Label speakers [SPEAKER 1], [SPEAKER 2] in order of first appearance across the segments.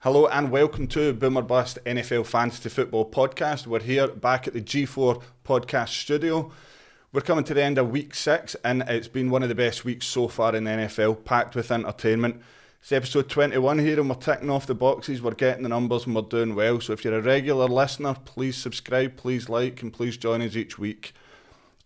[SPEAKER 1] Hello and welcome to Boomer Bust NFL Fantasy Football Podcast. We're here back at the G4 Podcast Studio. We're coming to the end of Week 6 and it's been one of the best weeks so far in the NFL, packed with entertainment. It's episode 21 here and we're ticking off the boxes, we're getting the numbers and we're doing well. So if you're a regular listener, please subscribe, please like and please join us each week.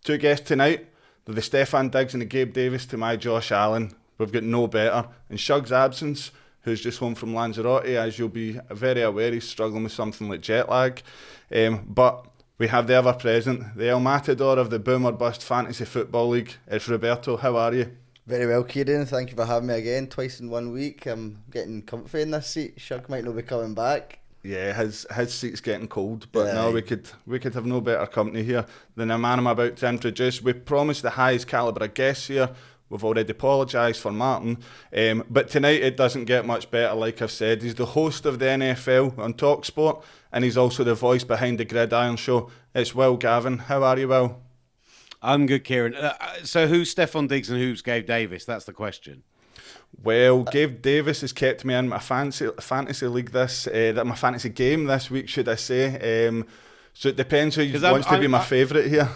[SPEAKER 1] Two guests tonight, they're the Stefan Diggs and the Gabe Davis to my Josh Allen. We've got no better. In Shug's absence, who's just home from Lanzarote, as you'll be very aware, he's struggling with something like jet lag. But we have the ever-present, the El Matador of the Boomer Bust Fantasy Football League. It's Roberto. How are you?
[SPEAKER 2] Very well, Kieran. Thank you for having me again, twice in 1 week. I'm getting comfy in this seat. Shug might not be coming back.
[SPEAKER 1] Yeah, his seat's getting cold, but no, we could have no better company here than the man I'm about to introduce. We promised the highest calibre of guests here. We've already apologised for Martin, but tonight it doesn't get much better, like I've said. He's the host of the NFL on TalkSport, and he's also the voice behind the Gridiron Show. It's Will Gavin. How are you, Will?
[SPEAKER 3] I'm good, Kieran. So who's Stefan Diggs and who's Gabe Davis? That's the question.
[SPEAKER 1] Well, Gabe Davis has kept me in my fantasy league my fantasy game this week, should I say. So it depends who wants to be my favourite here.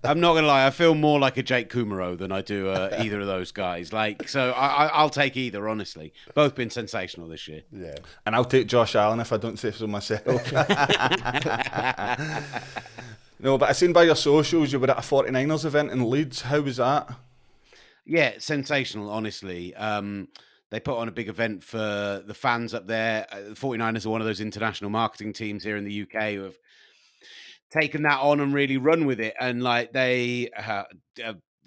[SPEAKER 3] I'm not going to lie, I feel more like a Jake Kumaro than I do either of those guys. So I'll take either, honestly. Both been sensational this year.
[SPEAKER 2] Yeah.
[SPEAKER 1] And I'll take Josh Allen if I don't say so myself. No, but I seen by your socials you were at a 49ers event in Leeds. How was that?
[SPEAKER 3] Yeah, sensational, honestly. They put on a big event for the fans up there. The 49ers are one of those international marketing teams here in the UK who have taken that on and really run with it. And like they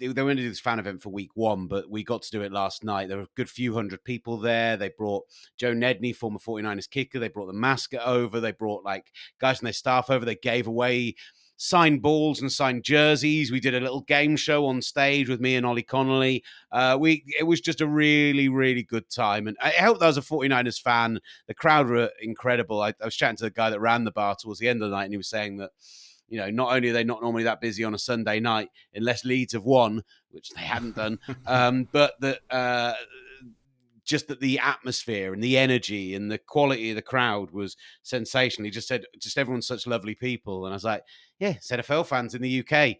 [SPEAKER 3] were going to do this fan event for week 1, but we got to do it last night. There were a good few hundred people there. They brought Joe Nedney, former 49ers kicker. They brought the mascot over. They brought like guys from their staff over. They gave away signed balls and signed jerseys. We did a little game show on stage with me and Ollie Connolly. It was just a really, really good time. And I hope that was a 49ers fan. The crowd were incredible. I was chatting to the guy that ran the bar towards the end of the night, and he was saying that, you know, not only are they not normally that busy on a Sunday night, unless Leeds have won, which they hadn't done, but that just that the atmosphere and the energy and the quality of the crowd was sensational. He just said, just everyone's such lovely people. And I was like, yeah, it's NFL fans in the UK,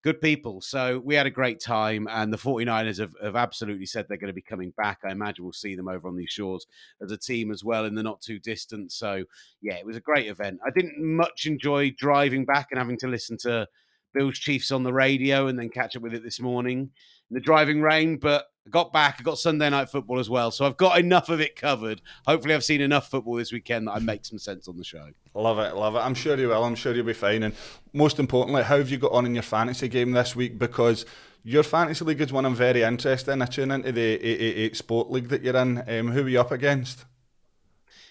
[SPEAKER 3] good people. So we had a great time, and the 49ers have absolutely said they're going to be coming back. I imagine we'll see them over on these shores as a team as well in the not too distant. So yeah, it was a great event. I didn't much enjoy driving back and having to listen to Bills Chiefs on the radio and then catch up with it this morning in the driving rain, but I got back. I got Sunday night football as well, so I've got enough of it covered. Hopefully I've seen enough football this weekend that I make some sense on the show.
[SPEAKER 1] Love it. I'm sure you will. I'm sure you'll be fine. And most importantly, how have you got on in your fantasy game this week? Because your fantasy league is one I'm very interested in. I tune into the 888 Sport League that you're in. Who are you up against?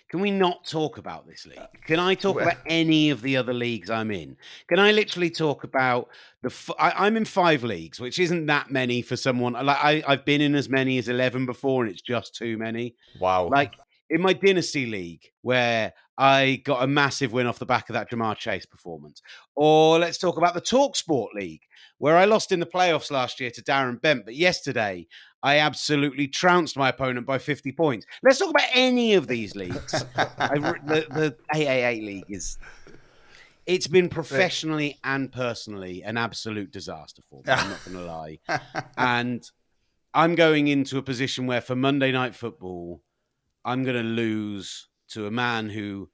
[SPEAKER 3] Can we not talk about this league? Can I talk about any of the other leagues I'm in? Can I literally talk about I'm in 5 leagues, which isn't that many for someone. Like I've been in as many as 11 before, and it's just too many.
[SPEAKER 1] Wow.
[SPEAKER 3] Like in my Dynasty League, where I got a massive win off the back of that Jamar Chase performance. Or let's talk about the TalkSport League, where I lost in the playoffs last year to Darren Bent, but yesterday I absolutely trounced my opponent by 50 points. Let's talk about any of these leagues. The 888 League it's been professionally and personally an absolute disaster for me. I'm not going to lie. And I'm going into a position where for Monday Night Football, I'm going to lose to a man who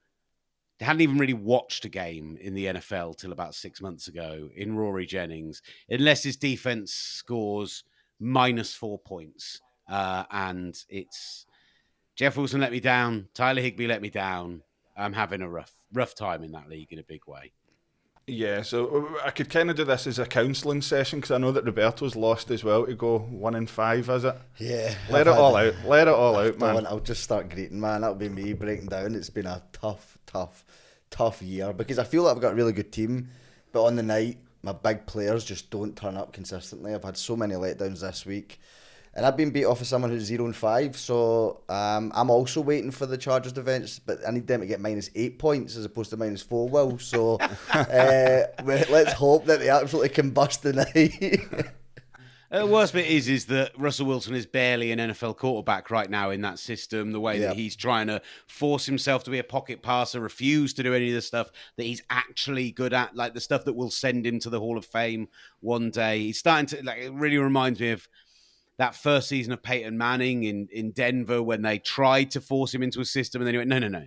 [SPEAKER 3] hadn't even really watched a game in the NFL till about 6 months ago in Rory Jennings, unless his defense scores -4 points. And it's Jeff Wilson let me down. Tyler Higbee let me down. I'm having a rough time in that league in a big way.
[SPEAKER 1] Yeah, so I could kind of do this as a counselling session because I know that Roberto's lost as well to go 1-5, is it?
[SPEAKER 2] Yeah.
[SPEAKER 1] Let it all out, man.
[SPEAKER 2] I'll just start greeting, man. That'll be me breaking down. It's been a tough year because I feel like I've got a really good team, but on the night, my big players just don't turn up consistently. I've had so many letdowns this week. And I've been beat off of someone who's 0-5, so I'm also waiting for the Chargers defence, but I need them to get -8 points as opposed to -4, Will. So let's hope that they absolutely combust tonight.
[SPEAKER 3] The worst bit is that Russell Wilson is barely an NFL quarterback right now in that system. The way that he's trying to force himself to be a pocket passer, refuse to do any of the stuff that he's actually good at, like the stuff that will send him to the Hall of Fame one day. He's starting to, like, it really reminds me of that first season of Peyton Manning in Denver when they tried to force him into a system and then he went, no.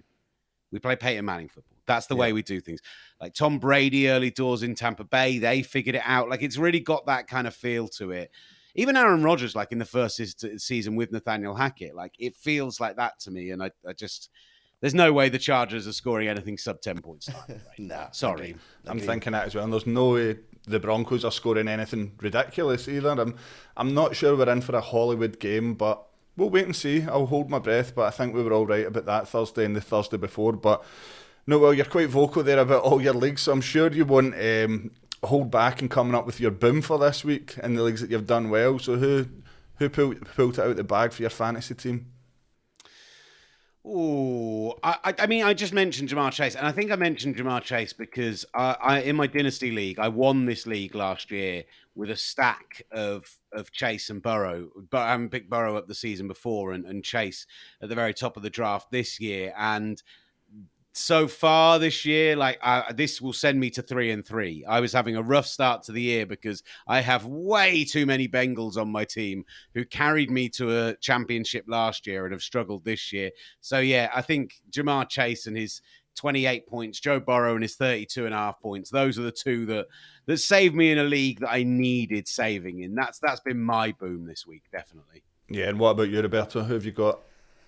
[SPEAKER 3] We play Peyton Manning football. That's the way we do things. Like Tom Brady early doors in Tampa Bay, they figured it out. Like, it's really got that kind of feel to it. Even Aaron Rodgers, like in the first season with Nathaniel Hackett, like it feels like that to me. And I just, there's no way the Chargers are scoring anything sub 10 points.
[SPEAKER 2] Nah,
[SPEAKER 3] sorry.
[SPEAKER 1] I'm thinking that as well. And there's no way the Broncos are scoring anything ridiculous either. I'm not sure we're in for a Hollywood game, but we'll wait and see. I'll hold my breath, but I think we were all right about that Thursday and the Thursday before. But no, well, you're quite vocal there about all your leagues, so I'm sure you won't hold back in coming up with your boom for this week in the leagues that you've done well. So who pulled it out the bag for your fantasy team?
[SPEAKER 3] Oh, I mean, I just mentioned Jamar Chase, and I think I mentioned Jamar Chase because I in my Dynasty League, I won this league last year with a stack of Chase and Burrow, but I haven't picked Burrow up the season before and Chase at the very top of the draft this year. And so far this year, like this will send me to 3-3. I was having a rough start to the year because I have way too many Bengals on my team who carried me to a championship last year and have struggled this year. So yeah, I think Jamar Chase and his 28 points, Joe Burrow and his 32.5 points, those are the two that saved me in a league that I needed saving in. That's been my boom this week, definitely.
[SPEAKER 1] Yeah, and what about you, Roberto? Who have you got?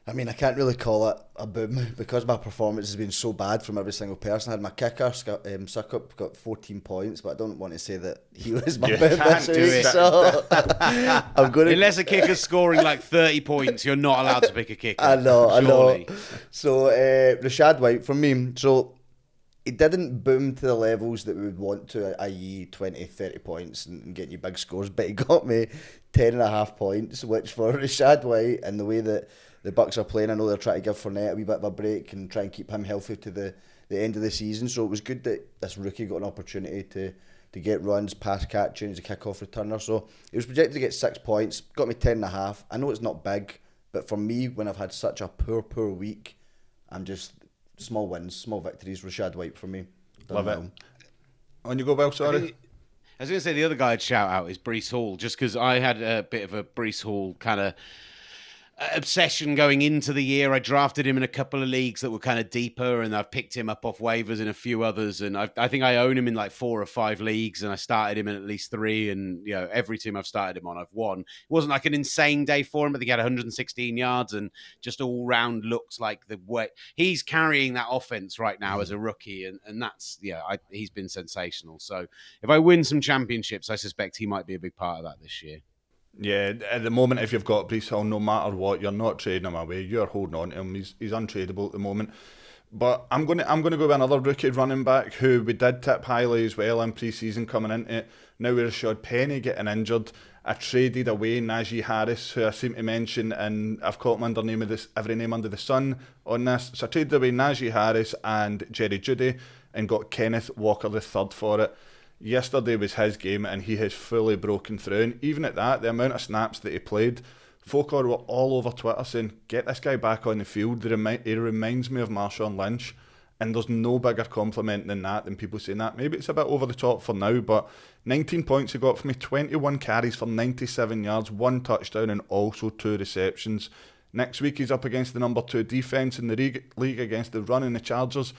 [SPEAKER 2] I mean, I can't really call it a boom because my performance has been so bad from every single person. I had my kicker, Suckup, got 14 points, but I don't want to say that he was my boom this week. So I'm going to...
[SPEAKER 3] Unless a kicker's scoring like 30 points, you're not allowed to pick a kicker.
[SPEAKER 2] I know. So Rashad White for me. So he didn't boom to the levels that we would want to, i.e. 20, 30 points and getting you big scores, but he got me 10.5 points, which for Rashad White and the way that the Bucs are playing, I know they're trying to give Fournette a wee bit of a break and try and keep him healthy to the end of the season. So it was good that this rookie got an opportunity to get runs, pass catching, as a kickoff returner. So he was projected to get 6 points, got me 10.5. I know it's not big, but for me, when I've had such a poor week, I'm just small wins, small victories. Rashad White for me.
[SPEAKER 1] Love it. On you go, Will, sorry.
[SPEAKER 3] I was going to say the other guy I'd shout out is Breece Hall, just because I had a bit of a Breece Hall kind of obsession going into the year. I drafted him in a couple of leagues that were kind of deeper, and I've picked him up off waivers in a few others, and I think I own him in like 4 or 5 leagues, and I started him in at least 3, and you know, every team I've started him on I've won. It wasn't like an insane day for him, but he had 116 yards and just all round looks like the way he's carrying that offense right now as a rookie, and that's he's been sensational. So if I win some championships, I suspect he might be a big part of that this year.
[SPEAKER 1] Yeah, at the moment, if you've got Breece Hall, no matter what, you're not trading him away. You're holding on to him. He's untradeable at the moment. But I'm gonna go with another rookie running back who we did tip highly as well in pre-season coming into it. Now with Rashad Penny getting injured, I traded away Najee Harris, who I seem to mention, and I've caught him under every name under the sun on this. So I traded away Najee Harris and Jerry Jeudy and got Kenneth Walker III for it. Yesterday was his game and he has fully broken through, and even at that, the amount of snaps that he played, folk were all over Twitter saying, get this guy back on the field. He reminds me of Marshawn Lynch, and there's no bigger compliment than people saying that. Maybe it's a bit over the top for now, but 19 points he got for me, 21 carries for 97 yards, 1 touchdown and also 2 receptions. Next week he's up against the number 2 defence in the league against the run and the Chargers,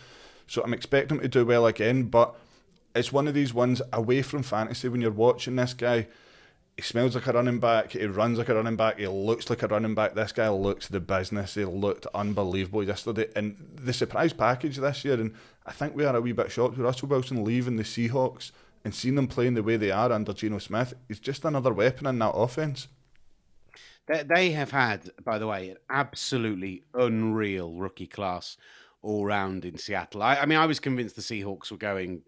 [SPEAKER 1] so I'm expecting him to do well again, but it's one of these ones away from fantasy when you're watching this guy. He smells like a running back, he runs like a running back, he looks like a running back. This guy looks the business. He looked unbelievable yesterday. And the surprise package this year, and I think we are a wee bit shocked with Russell Wilson leaving the Seahawks and seeing them playing the way they are under Geno Smith. He's just another weapon in that offense.
[SPEAKER 3] They have had, by the way, an absolutely unreal rookie class all round in Seattle. I mean, I was convinced the Seahawks were going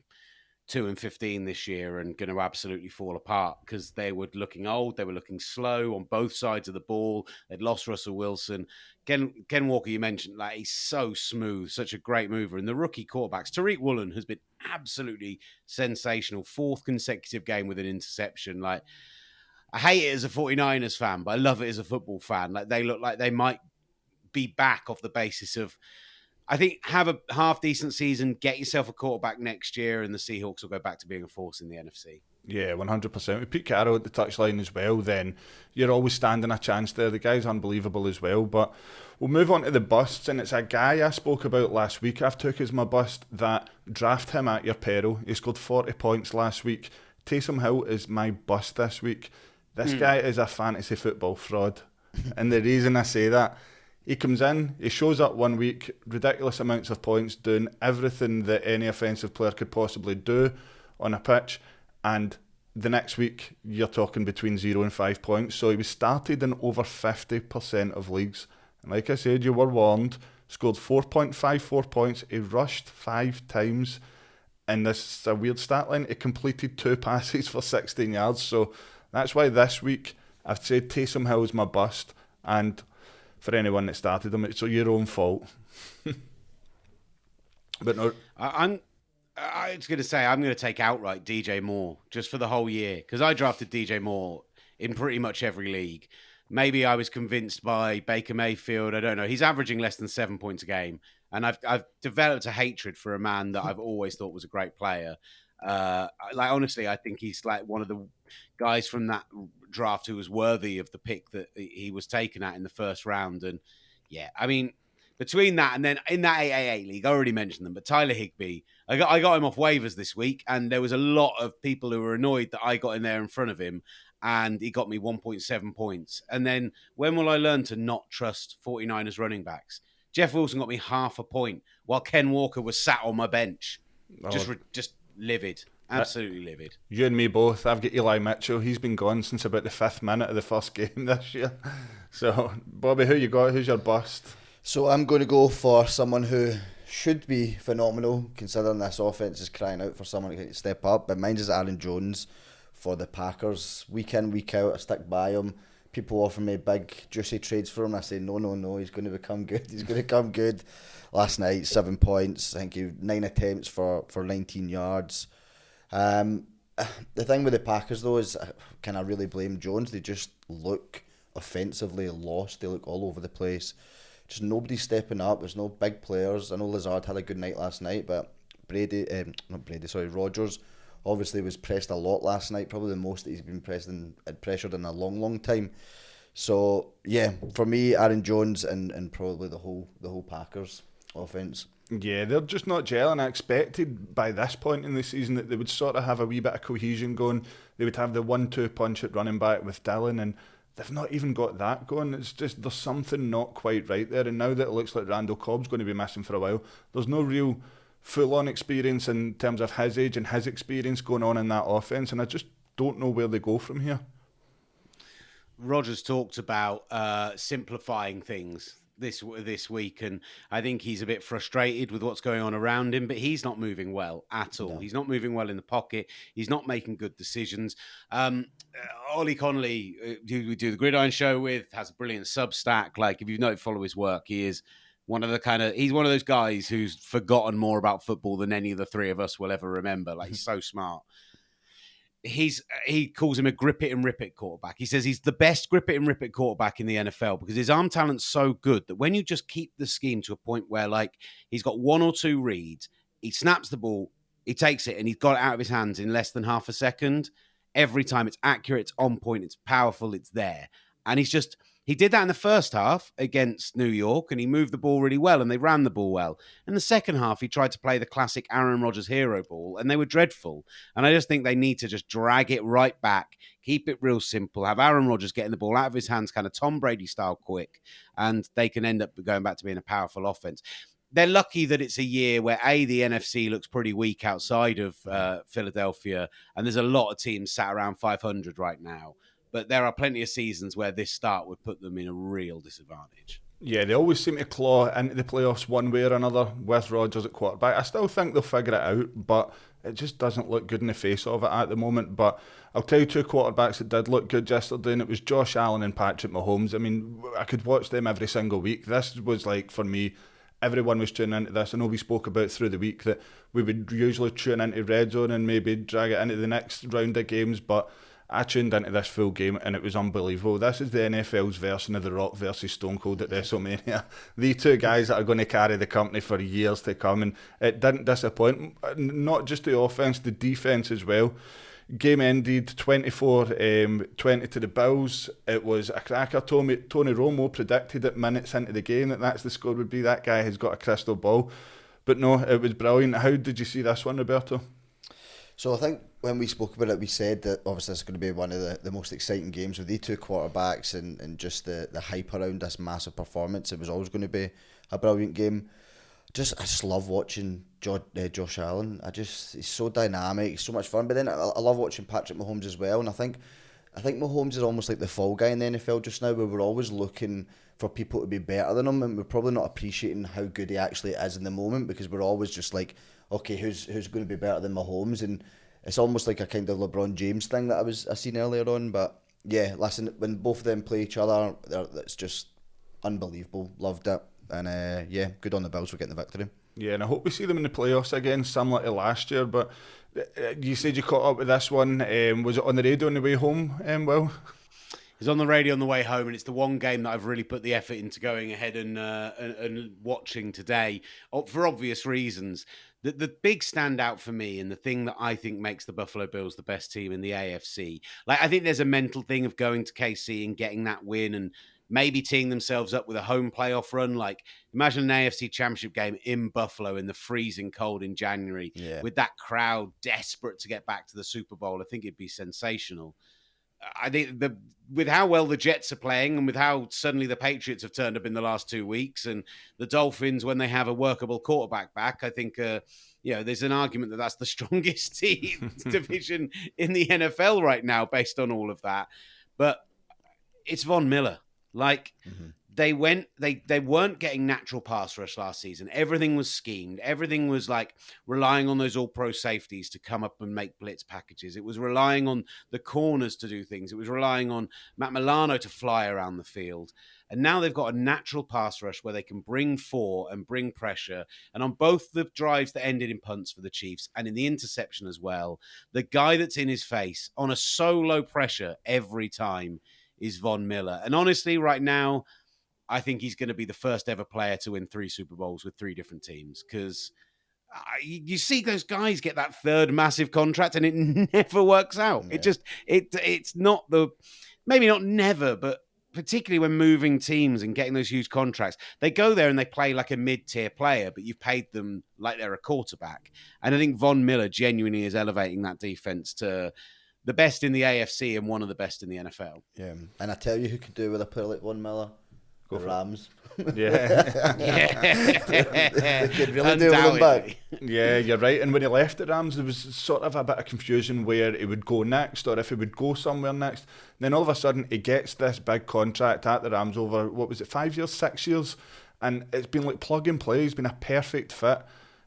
[SPEAKER 3] 2-15 this year and going to absolutely fall apart because they were looking old, they were looking slow on both sides of the ball. They'd lost Russell Wilson. Ken Walker, you mentioned, like, he's so smooth, such a great mover. And the rookie quarterbacks, Tariq Woolen has been absolutely sensational. 4th consecutive game with an interception. Like, I hate it as a 49ers fan, but I love it as a football fan. Like, they look like they might be back off the basis of, I think, have a half decent season, get yourself a quarterback next year, and the Seahawks will go back to being a force in the NFC.
[SPEAKER 1] Yeah, 100%. With Pete Carroll at the touchline as well, then you're always standing a chance there. The guy's unbelievable as well. But we'll move on to the busts, and it's a guy I spoke about last week I've took as my bust, that draft him at your peril. He scored 40 points last week. Taysom Hill is my bust this week. This guy is a fantasy football fraud. And the reason I say that, he comes in, he shows up one week, ridiculous amounts of points, doing everything that any offensive player could possibly do on a pitch, and the next week you're talking between 0 and 5 points. So he was started in over 50% of leagues. And like I said, you were warned. Scored 4.54 points. He rushed 5 times. And this is a weird stat line. He completed 2 passes for 16 yards. So that's why this week I've said Taysom Hill is my bust. And for anyone that started him, it's your own fault. But no,
[SPEAKER 3] I was going to say, I'm going to take outright DJ Moore just for the whole year, because I drafted DJ Moore in pretty much every league. Maybe I was convinced by Baker Mayfield. I don't know. He's averaging less than 7 points a game. And I've developed a hatred for a man that I've always thought was a great player. Honestly, I think he's like one of the guys from that draft who was worthy of the pick that he was taken at in the first round. And yeah, I mean, between that and then in that 888 league, I already mentioned them, but Tyler Higbee, I got him off waivers this week, and there was a lot of people who were annoyed that I got in there in front of him, and he got me 1.7 points. And then when will I learn to not trust 49ers running backs? Jeff Wilson got me half a point, while Ken Walker was sat on my bench. Just livid. Absolutely livid.
[SPEAKER 1] You and me both. I've got Eli Mitchell. He's been gone since about the 5th minute of the first game this year. So, Bobby, who you got? Who's your bust?
[SPEAKER 2] So I'm going to go for someone who should be phenomenal, considering this offense is crying out for someone to step up. But mine is Aaron Jones for the Packers. Week in, week out, I stick by him. People offer me big, juicy trades for him. I say, no, he's going to become good. He's going to come good. Last night, 7 points. I think he 9 attempts for 19 yards. The thing with the Packers, though, is can I really blame Jones? They just look offensively lost. They look all over the place. Just nobody's stepping up. There's no big players. I know Lazard had a good night last night, but Rodgers obviously was pressed a lot last night, probably the most that he's been pressured in a long time. So yeah, for me, Aaron Jones and probably the whole Packers offense.
[SPEAKER 1] Yeah, they're just not gelling. I expected by this point in the season that they would sort of have a wee bit of cohesion going. They would have the 1-2 punch at running back with Dillon, and they've not even got that going. It's just there's something not quite right there. And now that it looks like Randall Cobb's going to be missing for a while, there's no real full-on experience in terms of his age and his experience going on in that offense. And I just don't know where they go from here.
[SPEAKER 3] Rodgers talked about simplifying things this week, and I think he's a bit frustrated with what's going on around him, but he's not moving well at all. No. He's not moving well in the pocket. He's not making good decisions. Ollie Connolly, who we do the Gridiron Show with, has a brilliant Substack. Like, if you don't follow his work, he is he's one of those guys who's forgotten more about football than any of the three of us will ever remember. Like, he's so smart. He calls him a grip it and rip it quarterback. He says he's the best grip it and rip it quarterback in the NFL because his arm talent's so good that when you just keep the scheme to a point where, like, he's got 1 or 2 reads, he snaps the ball, he takes it, and he's got it out of his hands in less than half a second. Every time it's accurate, it's on point, it's powerful, it's there. And he did that in the first half against New York, and he moved the ball really well, and they ran the ball well. In the second half, he tried to play the classic Aaron Rodgers hero ball, and they were dreadful. And I just think they need to just drag it right back, keep it real simple, have Aaron Rodgers getting the ball out of his hands, kind of Tom Brady style quick, and they can end up going back to being a powerful offense. They're lucky that it's a year where, the NFC looks pretty weak outside of Philadelphia, and there's a lot of teams sat around 500 right now. But there are plenty of seasons where this start would put them in a real disadvantage. Yeah,
[SPEAKER 1] they always seem to claw into the playoffs one way or another with Rodgers at quarterback. I still think they'll figure it out, but it just doesn't look good in the face of it at the moment. But I'll tell you 2 quarterbacks that did look good yesterday, and it was Josh Allen and Patrick Mahomes. I mean, I could watch them every single week. This was like, for me, everyone was tuning into this. I know we spoke about through the week that we would usually tune into Red Zone and maybe drag it into the next round of games, but I tuned into this full game and it was unbelievable. This is the NFL's version of The Rock versus Stone Cold at WrestleMania. The two guys that are going to carry the company for years to come, and it didn't disappoint. Not just the offense, the defense as well. Game ended 24-20 to the Bills. It was a cracker. Tony Romo predicted it minutes into the game that's the score would be. That guy has got a crystal ball. But no, it was brilliant. How did you see this one, Roberto?
[SPEAKER 2] So I think when we spoke about it, we said that obviously it's going to be one of the most exciting games with the two quarterbacks and just the hype around this massive performance. It was always going to be a brilliant game. I just love watching Josh Allen. He's so dynamic, he's so much fun. But then I love watching Patrick Mahomes as well. And I think Mahomes is almost like the fall guy in the NFL just now, where we're always looking for people to be better than him, and we're probably not appreciating how good he actually is in the moment, because we're always just like, okay, who's going to be better than Mahomes? And it's almost like a kind of LeBron James thing that I seen earlier on. But yeah, listen, when both of them play each other, it's just unbelievable. Loved it. And yeah, good on the Bills for getting the victory. Yeah,
[SPEAKER 1] and I hope we see them in the playoffs again, similar to last year. But you said you caught up with this one. Was it on the radio on the way home, Will?
[SPEAKER 3] It was on the radio on the way home, and it's the one game that I've really put the effort into going ahead and watching today, for obvious reasons. The big standout for me, and the thing that I think makes the Buffalo Bills the best team in the AFC, like I think there's a mental thing of going to KC and getting that win and maybe teeing themselves up with a home playoff run. Like, imagine an AFC Championship game in Buffalo in the freezing cold in January with that crowd desperate to get back to the Super Bowl. I think it'd be sensational. I think with how well the Jets are playing and with how suddenly the Patriots have turned up in the last 2 weeks, and the Dolphins, when they have a workable quarterback back, I think there's an argument that that's the strongest team division in the NFL right now based on all of that. But it's Von Miller. Like, they weren't getting natural pass rush last season. Everything was schemed. Everything was like relying on those all-pro safeties to come up and make blitz packages. It was relying on the corners to do things. It was relying on Matt Milano to fly around the field. And now they've got a natural pass rush where they can bring four and bring pressure. And on both the drives that ended in punts for the Chiefs and in the interception as well, the guy that's in his face on a solo pressure every time is Von Miller. And honestly, right now, I think he's going to be the first ever player to win 3 Super Bowls with 3 different teams, because you see those guys get that third massive contract and it never works out. Yeah. It's not maybe not never, but particularly when moving teams and getting those huge contracts, they go there and they play like a mid-tier player, but you've paid them like they're a quarterback. And I think Von Miller genuinely is elevating that defense to the best in the AFC and one of the best in the NFL.
[SPEAKER 2] Yeah, and I tell you who could do with a player like Von Miller? The Rams.
[SPEAKER 1] Yeah.
[SPEAKER 2] They could really do with him back.
[SPEAKER 1] Yeah, you're right. And when he left the Rams, there was sort of a bit of confusion where he would go next or if he would go somewhere next. And then all of a sudden, he gets this big contract at the Rams over, 5 years, 6 years? And it's been like plug and play. He's been a perfect fit.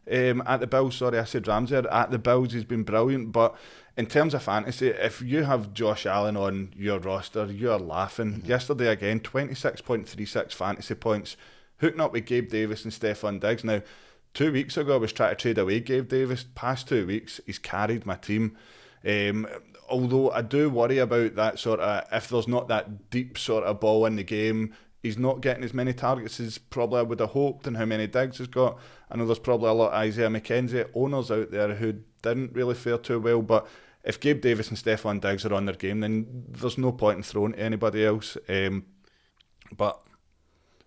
[SPEAKER 1] At the Bills, sorry, I said Rams there. At the Bills, he's been brilliant. But in terms of fantasy, if you have Josh Allen on your roster, you're laughing. Yesterday again, 26.36 fantasy points, hooking up with Gabe Davis and Stephon Diggs. Now, 2 weeks ago, I was trying to trade away Gabe Davis. Past 2 weeks, he's carried my team. Although I do worry about that sort of, if there's not that deep sort of ball in the game, he's not getting as many targets as probably I would have hoped, and how many Diggs has got. I know there's probably a lot of Isaiah McKenzie owners out there who didn't really fare too well, but if Gabe Davis and Stephon Diggs are on their game, then there's no point in throwing to anybody else. But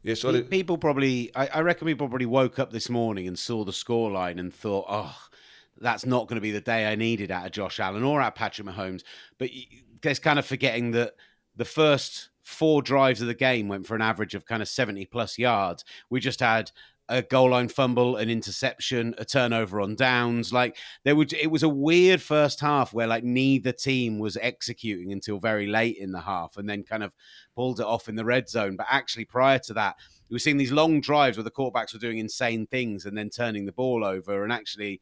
[SPEAKER 1] yeah, sorry.
[SPEAKER 3] People probably, I reckon people probably woke up this morning and saw the scoreline and thought, oh, that's not going to be the day I needed out of Josh Allen or out of Patrick Mahomes. But there's kind of forgetting that the first 4 drives of the game went for an average of kind of 70 plus yards. We just had a goal line fumble, an interception, a turnover on downs. Like it was a weird first half where like neither team was executing until very late in the half, and then kind of pulled it off in the red zone. But actually prior to that, we were seeing these long drives where the quarterbacks were doing insane things and then turning the ball over. And actually,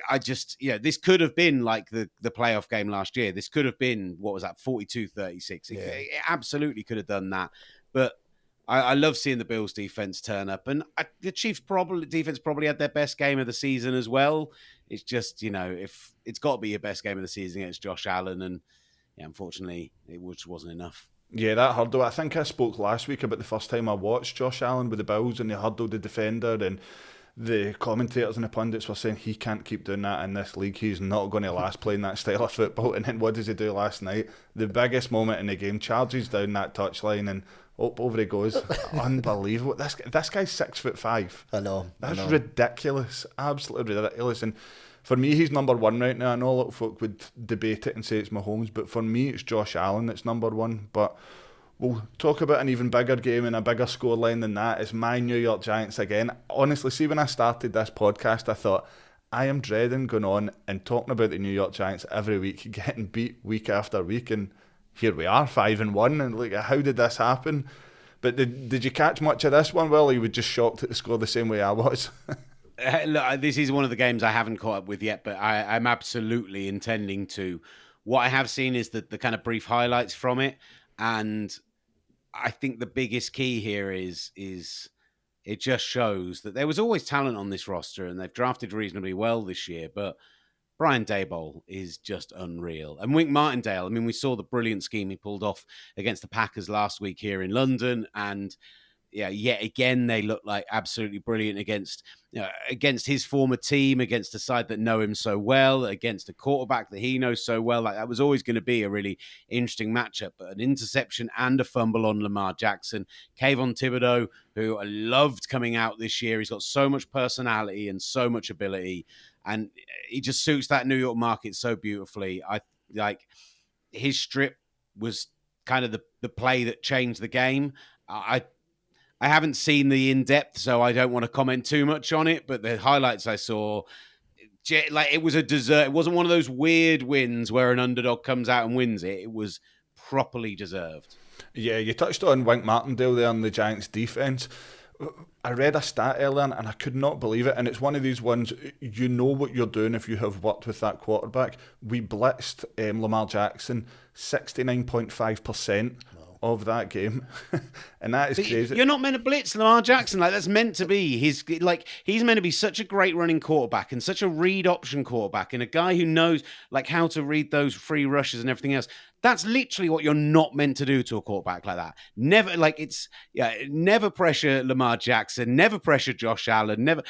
[SPEAKER 3] I just, this could have been like the playoff game last year. This could have been, what was that, 42-36. It absolutely could have done that. But I love seeing the Bills defense turn up. And the Chiefs defense probably had their best game of the season as well. It's just, if it's got to be your best game of the season against Josh Allen, and unfortunately, it just wasn't enough.
[SPEAKER 1] Yeah, that hurdle. I think I spoke last week about the first time I watched Josh Allen with the Bills and they hurdled the defender, and the commentators and the pundits were saying he can't keep doing that in this league. He's not going to last playing that style of football. And then what does he do last night? The biggest moment in the game, charges down that touchline and over he goes. Unbelievable. This guy's 6'5".
[SPEAKER 2] I know.
[SPEAKER 1] That's ridiculous. Absolutely ridiculous. And for me, he's number one right now. I know a lot of folk would debate it and say it's Mahomes, but for me, it's Josh Allen that's number one. But we'll talk about an even bigger game and a bigger scoreline than that. It's my New York Giants again. Honestly, see, when I started this podcast, I thought, I am dreading going on and talking about the New York Giants every week, getting beat week after week, and here we are, 5-1, and like, how did this happen? But did you catch much of this one, Will? Or you were just shocked at the score the same way I was?
[SPEAKER 3] Look, this is one of the games I haven't caught up with yet, but I'm absolutely intending to. What I have seen is the kind of brief highlights from it, and I think the biggest key here is it just shows that there was always talent on this roster, and they've drafted reasonably well this year, but Brian Daboll is just unreal. And Wink Martindale, I mean, we saw the brilliant scheme he pulled off against the Packers last week here in London, and yet again, they look like absolutely brilliant against his former team, against a side that know him so well, against a quarterback that he knows so well. Like, that was always going to be a really interesting matchup. But an interception and a fumble on Lamar Jackson. Kayvon Thibodeau, who I loved coming out this year, he's got so much personality and so much ability, and he just suits that New York market so beautifully. I like his strip was kind of the play that changed the game. I haven't seen the in-depth, so I don't want to comment too much on it, but the highlights I saw, like, it was a dessert. It wasn't one of those weird wins where an underdog comes out and wins it. It was properly deserved. Yeah,
[SPEAKER 1] you touched on Wink Martindale there on the Giants' defence. I read a stat earlier and I could not believe it, and it's one of these ones, you know what you're doing if you have worked with that quarterback. We blitzed Lamar Jackson 69.5% of that game, and that is crazy.
[SPEAKER 3] You're not meant to blitz Lamar Jackson. Like, that's meant to be he's meant to be such a great running quarterback and such a read option quarterback, and a guy who knows like how to read those free rushes and everything else. That's literally what you're not meant to do to a quarterback like that. Never pressure Lamar Jackson, never pressure Josh Allen, never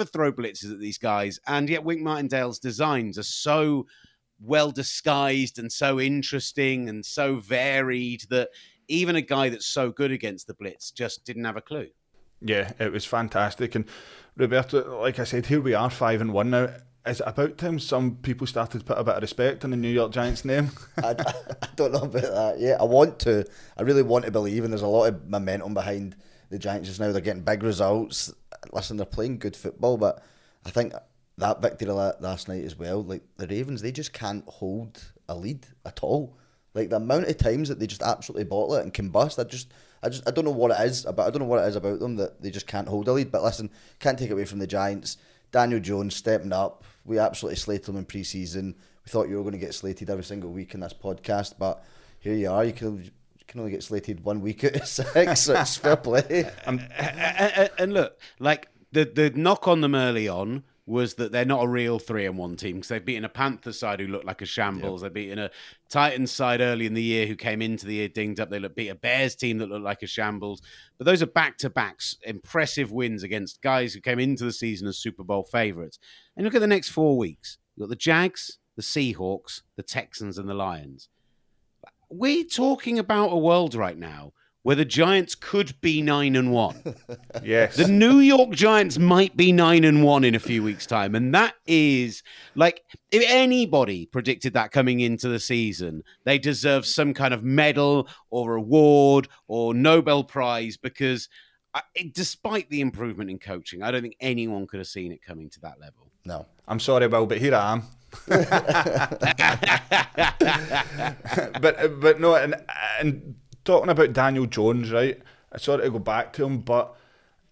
[SPEAKER 3] throw blitzes at these guys. And yet Wink Martindale's designs are so well disguised and so interesting and so varied that even a guy that's so good against the blitz just didn't have a clue.
[SPEAKER 1] Yeah, it was fantastic. And Roberto, like I said, here we are 5-1 now. Is it about time some people started to put a bit of respect on the New York Giants name?
[SPEAKER 2] I don't know about that. Yeah, I really want to believe, and there's a lot of momentum behind the Giants just now. They're getting big results. Listen, they're playing good football, but I think that victory last night as well, like the Ravens, they just can't hold a lead at all. Like, the amount of times that they just absolutely bottle it and combust, I don't know what it is about. I don't know what it is about them that they just can't hold a lead. But listen, can't take it away from the Giants. Daniel Jones stepping up. We absolutely slated him in pre-season. We thought you were going to get slated every single week in this podcast, but here you are. You can only get slated 1 week out of 6, so it's fair play.
[SPEAKER 3] And look, like the knock on them early on was that they're not a real 3-1 team, because they've beaten a Panthers side who looked like a shambles. Yep. They've beaten a Titans side early in the year who came into the year dinged up. They beat a Bears team that looked like a shambles. But those are back-to-backs, impressive wins against guys who came into the season as Super Bowl favourites. And look at the next 4 weeks. You've got the Jags, the Seahawks, the Texans, and the Lions. We're talking about a world right now where the Giants could be 9-1.
[SPEAKER 1] Yes.
[SPEAKER 3] The New York Giants might be 9-1 in a few weeks' time. And that is, like, if anybody predicted that coming into the season, they deserve some kind of medal or award or Nobel Prize, because despite the improvement in coaching, I don't think anyone could have seen it coming to that level.
[SPEAKER 2] No.
[SPEAKER 1] I'm sorry, Will, but here I am. but no, and talking about Daniel Jones, right? I sort of go back to him, but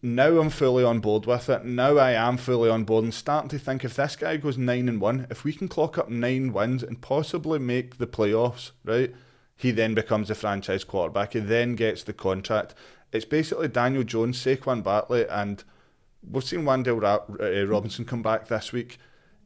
[SPEAKER 1] now I'm fully on board with it. Now I am fully on board and starting to think, if this guy goes 9-1, if we can clock up 9 wins and possibly make the playoffs, right? He then becomes a franchise quarterback. He then gets the contract. It's basically Daniel Jones, Saquon Barkley, and we've seen Wan'Dale Robinson come back this week.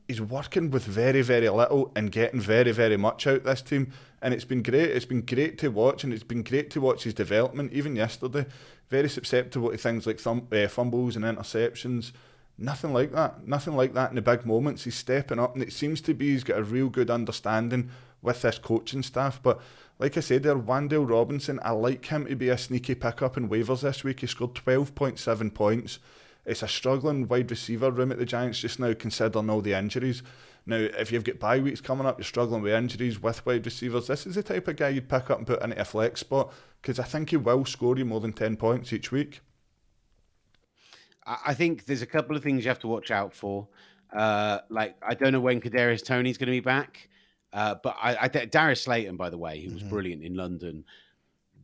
[SPEAKER 1] he's working with very, very little and getting very, very much out this team. And it's been great. It's been great to watch, and it's been great to watch his development. Even yesterday, very susceptible to things like fumbles and interceptions. Nothing like that. Nothing like that in the big moments. He's stepping up, and it seems to be he's got a real good understanding with this coaching staff. But like I said there, Wan'Dale Robinson, I like him to be a sneaky pickup in waivers this week. He scored 12.7 points. It's a struggling wide receiver room at the Giants just now, considering all the injuries. Now, if you've got bye weeks coming up, you're struggling with injuries with wide receivers, this is the type of guy you'd pick up and put into a flex spot, because I think he will score you more than 10 points each week.
[SPEAKER 3] I think there's a couple of things you have to watch out for. Like, I don't know when Kadarius Toney's going to be back, but Darius Slayton, by the way, who was brilliant in London.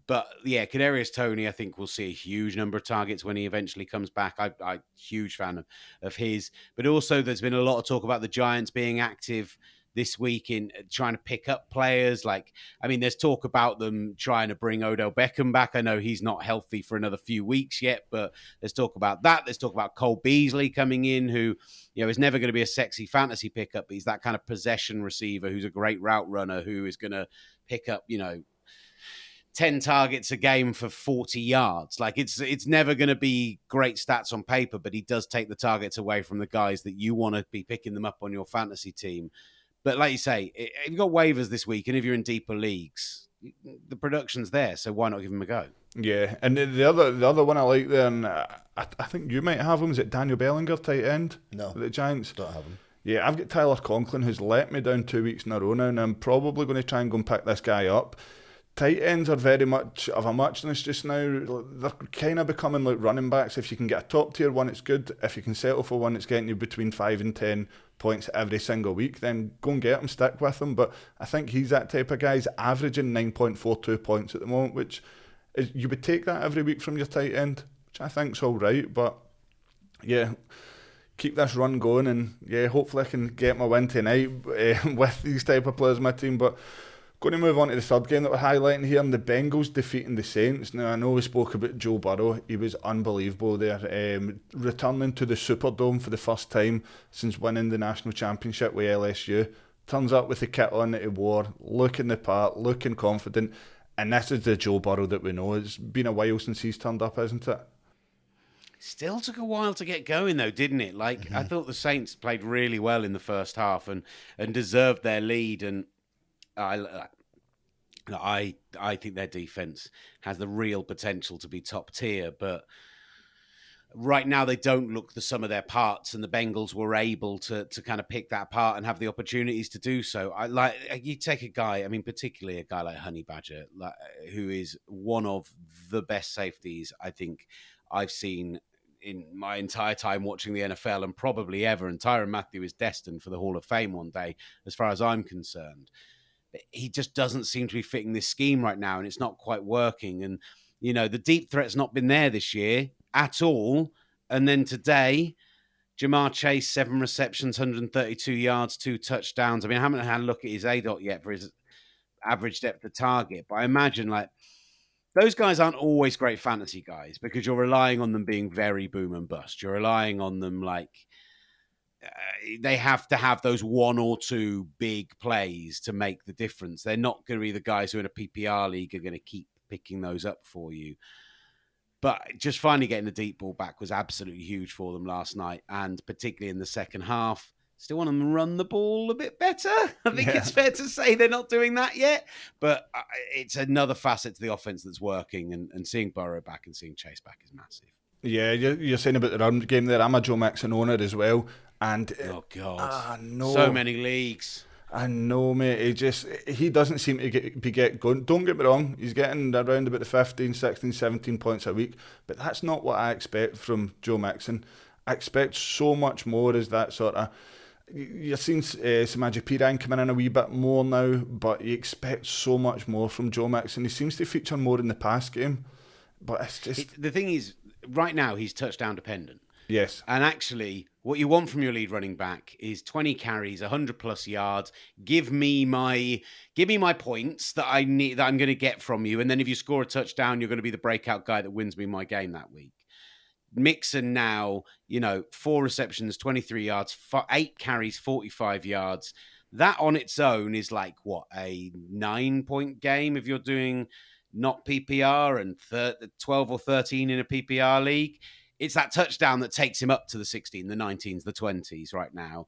[SPEAKER 3] But yeah, Kadarius Toney, I think we'll see a huge number of targets when he eventually comes back. I'm huge fan of his. But also, there's been a lot of talk about the Giants being active this week in trying to pick up players. Like, I mean, there's talk about them trying to bring Odell Beckham back. I know he's not healthy for another few weeks yet, but there's talk about that. There's talk about Cole Beasley coming in, who, you know, is never going to be a sexy fantasy pickup, but he's that kind of possession receiver who's a great route runner who is going to pick up, 10 targets a game for 40 yards. Like, it's never going to be great stats on paper, but he does take the targets away from the guys that you want to be picking them up on your fantasy team. But like you say, if you've got waivers this week and if you're in deeper leagues, the production's there, so why not give him a go?
[SPEAKER 1] Yeah, and the other one I like there, and I think you might have him, is it Daniel Bellinger, tight end?
[SPEAKER 2] No.
[SPEAKER 1] The Giants?
[SPEAKER 2] Don't have him.
[SPEAKER 1] Yeah, I've got Tyler Conklin, who's let me down 2 weeks in a row now, and I'm probably going to try and go and pick this guy up. Tight ends are very much of a muchness just now. They're kind of becoming like running backs. If you can get a top tier one, it's good. If you can settle for one that's getting you between 5 and 10 points every single week, then go and get him, stick with him. But I think he's that type of guy. He's averaging 9.42 points at the moment, which is, you would take that every week from your tight end, which I think's all right. But yeah, keep this run going, and yeah, hopefully I can get my win tonight with these type of players in my team. But going to move on to the third game that we're highlighting here, and the Bengals defeating the Saints. Now, I know we spoke about Joe Burrow. He was unbelievable there, returning to the Superdome for the first time since winning the national championship with LSU. Turns up with the kit on that he wore, looking the part, looking confident, and this is the Joe Burrow that we know. It's been a while since he's turned up, isn't it?
[SPEAKER 3] Still took a while to get going, though, didn't it? Like, I thought the Saints played really well in the first half and deserved their lead, and I think their defense has the real potential to be top tier, but right now they don't look the sum of their parts, and the Bengals were able to kind of pick that apart and have the opportunities to do so. You take a guy, I mean, particularly a guy like Honey Badger, who is one of the best safeties I think I've seen in my entire time watching the NFL, and probably ever. And Tyrann Mathieu is destined for the Hall of Fame one day, as far as I'm concerned. He just doesn't seem to be fitting this scheme right now, and it's not quite working. And, the deep threat's not been there this year at all. And then today, Jamar Chase, 7 receptions, 132 yards, 2 touchdowns. I mean, I haven't had a look at his ADOT yet for his average depth of target, but I imagine, those guys aren't always great fantasy guys because you're relying on them being very boom and bust. You're relying on them they have to have those 1 or 2 big plays to make the difference. They're not going to be the guys who in a PPR league are going to keep picking those up for you. But just finally getting the deep ball back was absolutely huge for them last night, and particularly in the second half. Still want them to run the ball a bit better. I think it's fair to say they're not doing that yet. But it's another facet to the offense that's working, and seeing Burrow back and seeing Chase back is massive.
[SPEAKER 1] Yeah, you're saying about the run game there. I'm a Joe Mixon owner as well. And
[SPEAKER 3] oh God,
[SPEAKER 1] no,
[SPEAKER 3] so many leagues.
[SPEAKER 1] I know, mate. He doesn't seem to get going. Don't get me wrong, he's getting around about the 15, 16, 17 points a week, but that's not what I expect from Joe Mixon. I expect so much more as that sort of... You're seeing Samaje Perine coming in a wee bit more now, but you expect so much more from Joe Mixon. He seems to feature more in the pass game, but it's just...
[SPEAKER 3] The thing is, right now, he's touchdown dependent.
[SPEAKER 1] Yes.
[SPEAKER 3] And actually, what you want from your lead running back is 20 carries, 100+ yards. Give me my points that I need, that I'm going to get from you. And then if you score a touchdown, you're going to be the breakout guy that wins me my game that week. Mixon now, 4 receptions, 23 yards, 8 carries, 45 yards. That on its own is like, what, a 9-point game if you're doing not PPR and 12 or 13 in a PPR league. It's that touchdown that takes him up to the 16, the 19s, the 20s right now.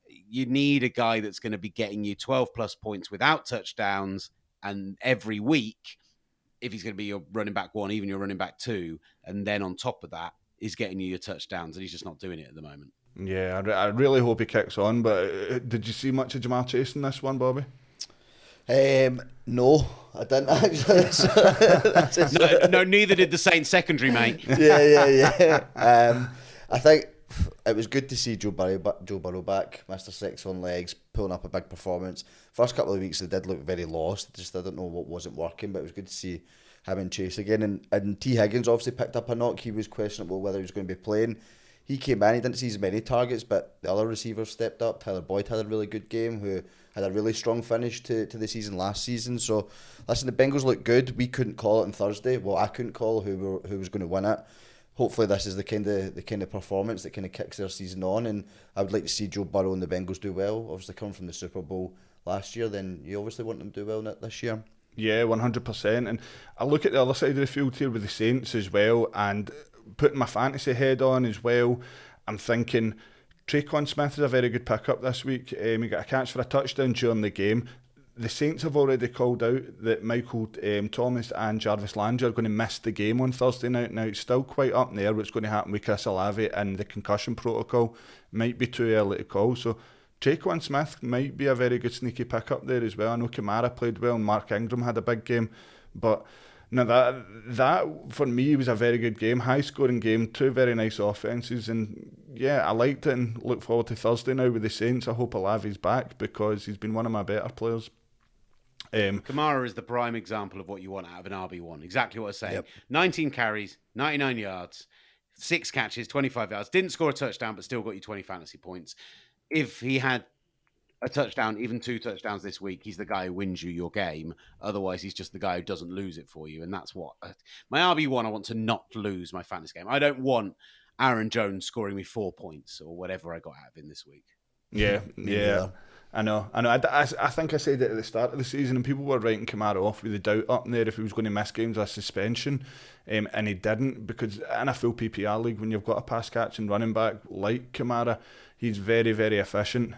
[SPEAKER 3] You need a guy that's going to be getting you 12 plus points without touchdowns, and every week, if he's going to be your running back 1, even your running back 2, and then on top of that is getting you your touchdowns, and he's just not doing it at the moment.
[SPEAKER 1] Yeah, I really hope he kicks on, but did you see much of Jamar Chase in this one, Bobby?
[SPEAKER 2] No, I didn't actually.
[SPEAKER 3] No, neither did the Saints secondary, mate.
[SPEAKER 2] Yeah. I think it was good to see Joe Burrow back, Mr. Six on legs, pulling up a big performance. First couple of weeks they did look very lost. I don't know what wasn't working, but it was good to see him and Chase again. And T. Higgins obviously picked up a knock. He was questionable whether he was going to be playing. He came in, he didn't see as many targets, but the other receivers stepped up. Tyler Boyd had a really good game, who had a really strong finish to the season last season. So, listen, the Bengals look good. We couldn't call it on Thursday. Well, I couldn't call who was going to win it. Hopefully this is the kind of performance that kind of kicks their season on, and I would like to see Joe Burrow and the Bengals do well. Obviously coming from the Super Bowl last year, then you obviously want them to do well this year.
[SPEAKER 1] Yeah, 100%. And I look at the other side of the field here with the Saints as well, and putting my fantasy head on as well, I'm thinking Tre'Quan Smith is a very good pickup this week. He got a catch for a touchdown during the game. The Saints have already called out that Michael Thomas and Jarvis Landry are going to miss the game on Thursday night. Now, it's still quite up in the air what's going to happen with Chris Olave and the concussion protocol. Might be too early to call. So, Tre'Quan Smith might be a very good sneaky pickup there as well. I know Kamara played well and Mark Ingram had a big game. But no, that for me was a very good game. High-scoring game, 2 very nice offences. And yeah, I liked it and look forward to Thursday now with the Saints. I hope Olave's back because he's been one of my better players.
[SPEAKER 3] Kamara is the prime example of what you want out of an RB1. Exactly what I was saying. Yep. 19 carries, 99 yards, 6 catches, 25 yards. Didn't score a touchdown, but still got you 20 fantasy points. If he had a touchdown, even 2 touchdowns this week, he's the guy who wins you your game. Otherwise, he's just the guy who doesn't lose it for you. And that's what my RB1, I want to not lose my fantasy game. I don't want Aaron Jones scoring me 4 points or whatever I got out of him this week.
[SPEAKER 1] Yeah. I know. I think I said it at the start of the season, and people were writing Kamara off with the doubt up in there if he was going to miss games or suspension, and he didn't, because in a full PPR league, when you've got a pass catch and running back like Kamara, he's very, very efficient.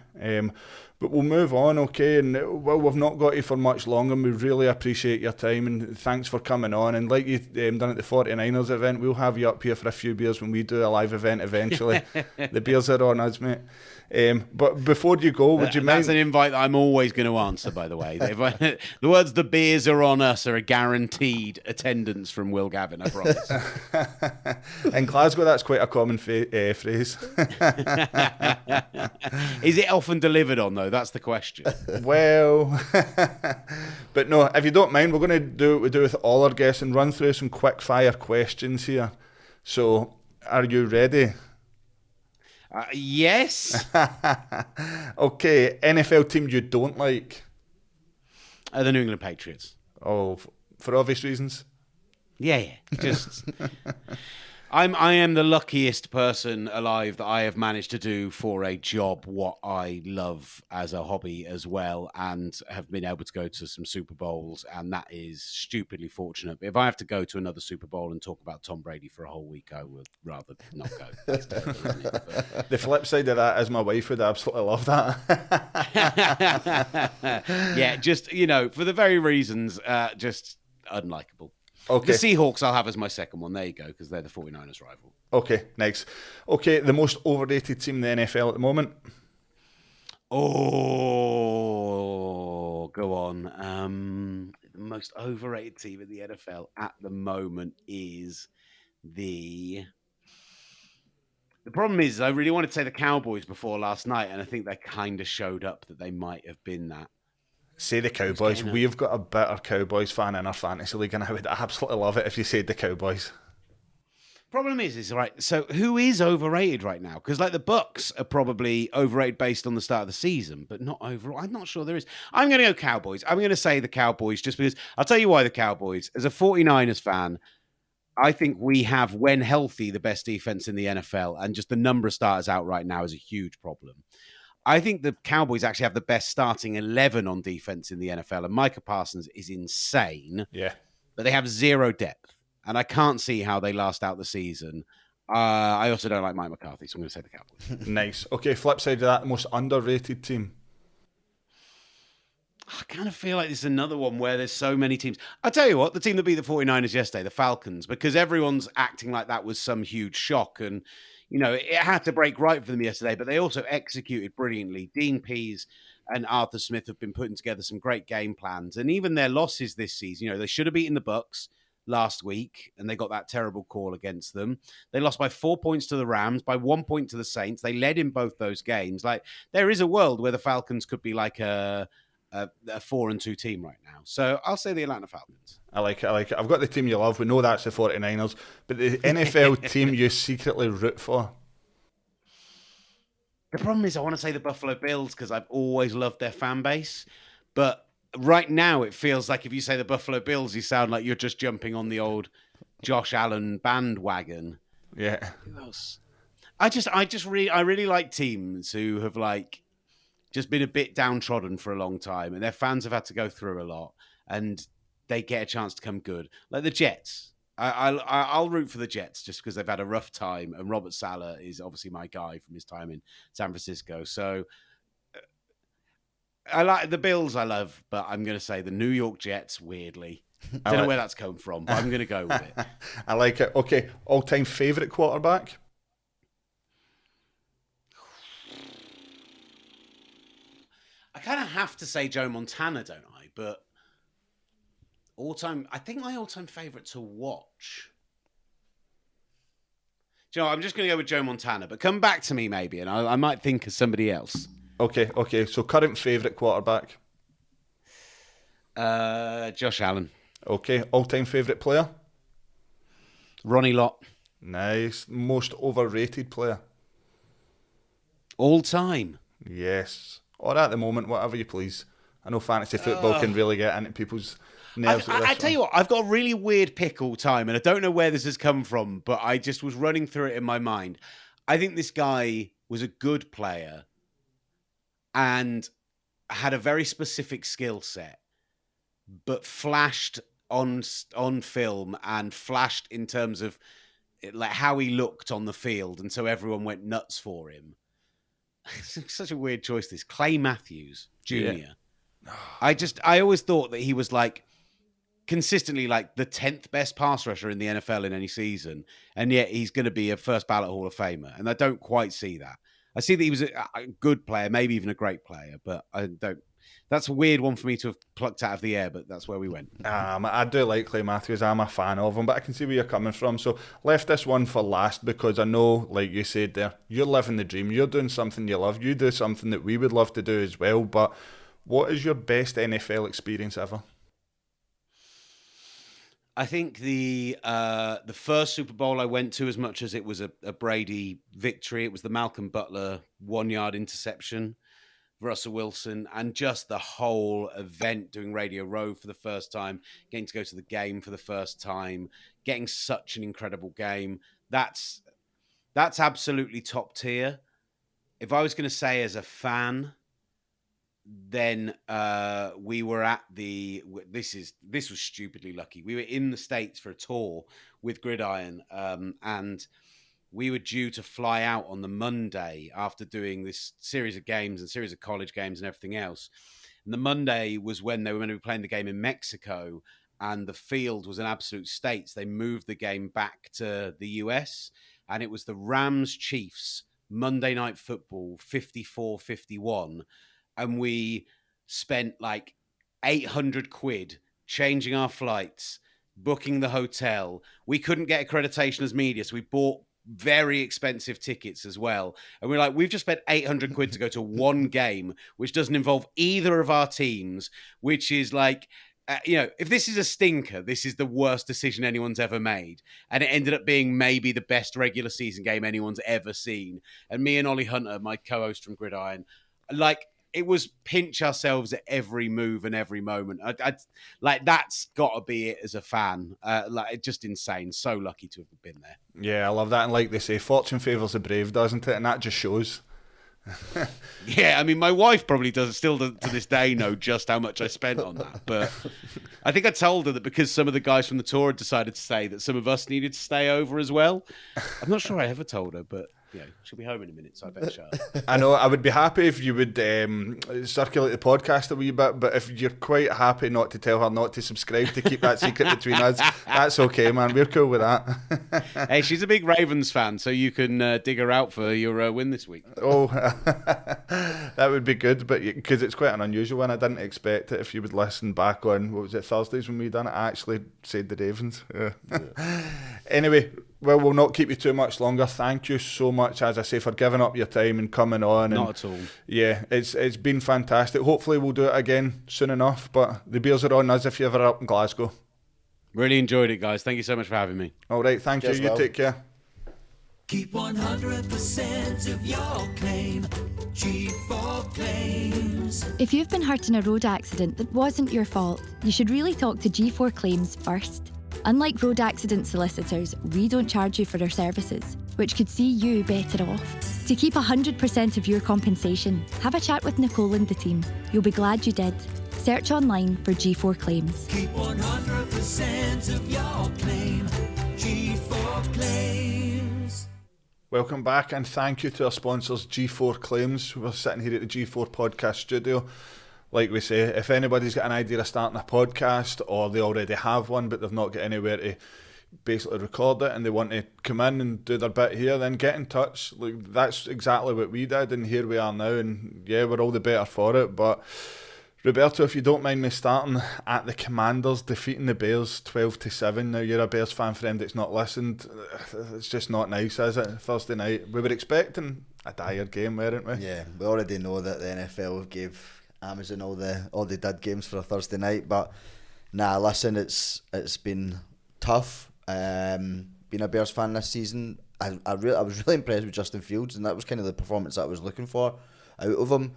[SPEAKER 1] But we'll move on, okay? And well, we've not got you for much longer. We really appreciate your time, and thanks for coming on. And like you've done at the 49ers event, we'll have you up here for a few beers when we do a live event eventually. The beers are on us, mate. But before you go, would you mind?
[SPEAKER 3] That's an invite that I'm always going to answer, by the way. The words "the beers are on us" are a guaranteed attendance from Will Gavin, I promise.
[SPEAKER 1] In Glasgow, that's quite a common phrase.
[SPEAKER 3] Is it often delivered on, though? That's the question.
[SPEAKER 1] Well, but no, if you don't mind, we're going to do what we do with all our guests and run through some quick fire questions here. So, are you ready?
[SPEAKER 3] Yes.
[SPEAKER 1] Okay, NFL team you don't like?
[SPEAKER 3] The New England Patriots.
[SPEAKER 1] Oh, for obvious reasons?
[SPEAKER 3] Yeah. Just... I am the luckiest person alive that I have managed to do for a job what I love as a hobby as well, and have been able to go to some Super Bowls, and that is stupidly fortunate. But if I have to go to another Super Bowl and talk about Tom Brady for a whole week, I would rather not go. That's terrible, isn't it? But...
[SPEAKER 1] The flip side of that is my wife would absolutely love that.
[SPEAKER 3] Yeah, just, for the very reasons, just unlikable.
[SPEAKER 1] Okay.
[SPEAKER 3] The Seahawks I'll have as my second one. There you go, because they're the 49ers rival.
[SPEAKER 1] Okay, next. Okay, the most overrated team in the NFL at the moment?
[SPEAKER 3] Oh, go on. The most overrated team in the NFL at the moment is the problem is I really wanted to say the Cowboys before last night, and I think they kind of showed up that they might have been that.
[SPEAKER 1] Say the Cowboys. We've got a better Cowboys fan in our fantasy league, and I would absolutely love it if you said the Cowboys.
[SPEAKER 3] Problem is right. So who is overrated right now? Because the Bucs are probably overrated based on the start of the season, but not overall. I'm not sure there is. I'm going to go Cowboys. I'm going to say the Cowboys just because I'll tell you why the Cowboys. As a 49ers fan, I think we have, when healthy, the best defense in the NFL, and just the number of starters out right now is a huge problem. I think the Cowboys actually have the best starting 11 on defense in the NFL, and Micah Parsons is insane.
[SPEAKER 1] Yeah.
[SPEAKER 3] But they have zero depth, and I can't see how they last out the season. I also don't like Mike McCarthy, so I'm going to say the Cowboys.
[SPEAKER 1] Nice. Okay, flip side of that, most underrated team.
[SPEAKER 3] I kind of feel like this is another one where there's so many teams. I'll tell you what, the team that beat the 49ers yesterday, the Falcons, because everyone's acting like that was some huge shock. And, you know, it had to break right for them yesterday, but they also executed brilliantly. Dean Pease and Arthur Smith have been putting together some great game plans. And even their losses this season, you know, they should have beaten the Bucs last week, and they got that terrible call against them. They lost by 4 points to the Rams, by 1 point to the Saints. They led in both those games. Like, there is a world where the Falcons could be like a 4-2 team right now. So I'll say the Atlanta Falcons.
[SPEAKER 1] I like it. I've got the team you love. We know that's the 49ers. But the NFL team you secretly root for?
[SPEAKER 3] The problem is I want to say the Buffalo Bills because I've always loved their fan base. But right now it feels like if you say the Buffalo Bills, you sound like you're just jumping on the old Josh Allen bandwagon.
[SPEAKER 1] Yeah.
[SPEAKER 3] Who else? I really like teams who have like just been a bit downtrodden for a long time, and their fans have had to go through a lot, and they get a chance to come good. Like the Jets. I'll root for the Jets just because they've had a rough time, and Robert Saleh is obviously my guy from his time in San Francisco. So I like the Bills, I love, but I'm going to say the New York Jets, weirdly. Don't know where that's come from, but I'm going to go with it.
[SPEAKER 1] I like it. Okay, all-time favourite quarterback?
[SPEAKER 3] I kind of have to say Joe Montana, don't I? But I think my all-time favourite to watch. Do you know, I'm just going to go with Joe Montana, but come back to me maybe, and I might think of somebody else.
[SPEAKER 1] Okay. So current favourite quarterback?
[SPEAKER 3] Josh Allen.
[SPEAKER 1] Okay, all-time favourite player?
[SPEAKER 3] Ronnie Lott.
[SPEAKER 1] Nice. Most overrated player?
[SPEAKER 3] All time?
[SPEAKER 1] Yes. Or at the moment, whatever you please. I know fantasy football can really get into people's nerves.
[SPEAKER 3] I tell you what, I've got a really weird pick all time, and I don't know where this has come from, but I just was running through it in my mind. I think this guy was a good player and had a very specific skill set, but flashed on film and flashed in terms of like how he looked on the field, and so everyone went nuts for him. It's such a weird choice, this. Clay Matthews Jr. Yeah. I always thought that he was like consistently like the 10th best pass rusher in the NFL in any season, and yet he's going to be a first ballot Hall of Famer, and I don't quite see that. I see that he was a good player, maybe even a great player, but I don't. That's a weird one for me to have plucked out of the air, but that's where we went.
[SPEAKER 1] I do like Clay Matthews. I'm a fan of him, but I can see where you're coming from. So left this one for last because I know, like you said there, you're living the dream. You're doing something you love. You do something that we would love to do as well. But what is your best NFL experience ever?
[SPEAKER 3] I think the first Super Bowl I went to, as much as it was a Brady victory, it was the Malcolm Butler 1-yard interception. Russell Wilson, and just the whole event, doing Radio Row for the first time, getting to go to the game for the first time, getting such an incredible game. That's absolutely top tier. If I was going to say as a fan, then we were at this was stupidly lucky. We were in the States for a tour with Gridiron, and we were due to fly out on the Monday after doing this series of games and series of college games and everything else. And the Monday was when they were going to be playing the game in Mexico, and the field was an absolute state. So they moved the game back to the US, and it was the Rams-Chiefs Monday Night Football 54-51. And we spent like 800 quid changing our flights, booking the hotel. We couldn't get accreditation as media, so we bought very expensive tickets as well. And we're like, we've just spent 800 quid to go to one game, which doesn't involve either of our teams, which is like, if this is a stinker, this is the worst decision anyone's ever made. And it ended up being maybe the best regular season game anyone's ever seen. And me and Ollie Hunter, my co-host from Gridiron, like, it was pinch ourselves at every move and every moment. I like that's got to be it as a fan. Like it's just insane. So lucky to have been there.
[SPEAKER 1] Yeah, I love that. And like they say, fortune favours the brave, doesn't it? And that just shows.
[SPEAKER 3] Yeah, I mean, my wife probably still to this day know just how much I spent on that. But I think I told her that because some of the guys from the tour had decided to stay, that some of us needed to stay over as well. I'm not sure I ever told her, but yeah, she'll be home in a minute, so I better shut up.
[SPEAKER 1] I know, I would be happy if you would circulate the podcast a wee bit, but if you're quite happy not to tell her not to subscribe to keep that secret between us, that's okay, man. We're cool with that.
[SPEAKER 3] Hey, she's a big Ravens fan, so you can dig her out for your win this week.
[SPEAKER 1] Oh, that would be good, but because it's quite an unusual one. I didn't expect it. If you would listen back on, what was it, Thursdays when we done it, I actually said the Ravens. Yeah. Anyway, well, we'll not keep you too much longer. Thank you so much, as I say, for giving up your time and coming on.
[SPEAKER 3] Not at all.
[SPEAKER 1] Yeah, it's been fantastic. Hopefully we'll do it again soon enough, but the beers are on us if you're ever up in Glasgow.
[SPEAKER 3] Really enjoyed it, guys. Thank you so much for having me.
[SPEAKER 1] All right, thank you. You take care.
[SPEAKER 4] Keep 100% of your claim. G4 Claims.
[SPEAKER 5] If you've been hurt in a road accident that wasn't your fault, you should really talk to G4 Claims first. Unlike road accident solicitors, we don't charge you for our services, which could see you better off. To keep 100% of your compensation, have a chat with Nicole and the team. You'll be glad you did. Search online for G4 Claims.
[SPEAKER 4] Keep 100% of your claim. G4 Claims.
[SPEAKER 1] Welcome back, and thank you to our sponsors, G4 Claims. We're sitting here at the G4 Podcast Studio. Like we say, if anybody's got an idea of starting a podcast, or they already have one but they've not got anywhere to basically record it and they want to come in and do their bit here, then get in touch. Like, that's exactly what we did, and here we are now, and yeah, we're all the better for it. But Roberto, if you don't mind me starting at the Commanders defeating the Bears 12-7. Now, you're a Bears fan friend that's not listened. It's just not nice, is it? Thursday night. We were expecting a dire game, weren't we?
[SPEAKER 2] Yeah, we already know that the NFL gave Amazon all the dud games for a Thursday night, but nah, listen, it's been tough. Being a Bears fan this season, I was really impressed with Justin Fields, and that was kind of the performance that I was looking for out of him.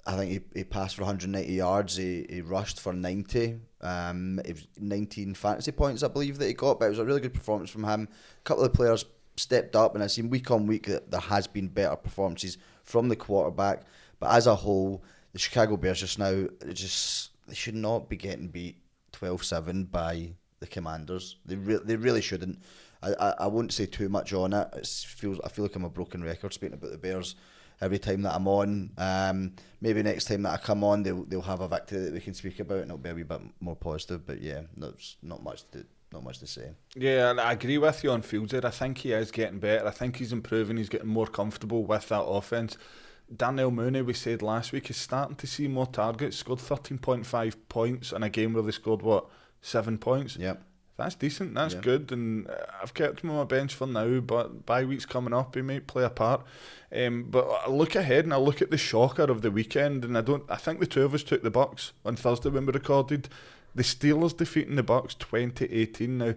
[SPEAKER 2] I think he passed for 190 yards. He rushed for 90. It was 19 fantasy points, I believe, that he got, but it was a really good performance from him. A couple of the players stepped up, and I've seen week on week that there has been better performances from the quarterback. But as a whole, the Chicago Bears just now, they should not be getting beat 12-7 by the Commanders. They really shouldn't. I won't say too much on it. I feel like I'm a broken record speaking about the Bears every time that I'm on. Maybe next time that I come on, they'll have a victory that we can speak about, and it'll be a wee bit more positive. But yeah, there's not much to say.
[SPEAKER 1] Yeah, I agree with you on Fields there. I think he is getting better. I think he's improving. He's getting more comfortable with that offense. Darnell Mooney, we said last week, is starting to see more targets. Scored 13.5 points in a game where they scored, 7 points?
[SPEAKER 2] Yep.
[SPEAKER 1] That's decent, that's good, and I've kept him on my bench for now, but bye week's coming up, he might play a part. But I look ahead and I look at the shocker of the weekend, and I think the two of us took the Bucs on Thursday when we recorded. The Steelers defeating the Bucs 20-18. Now,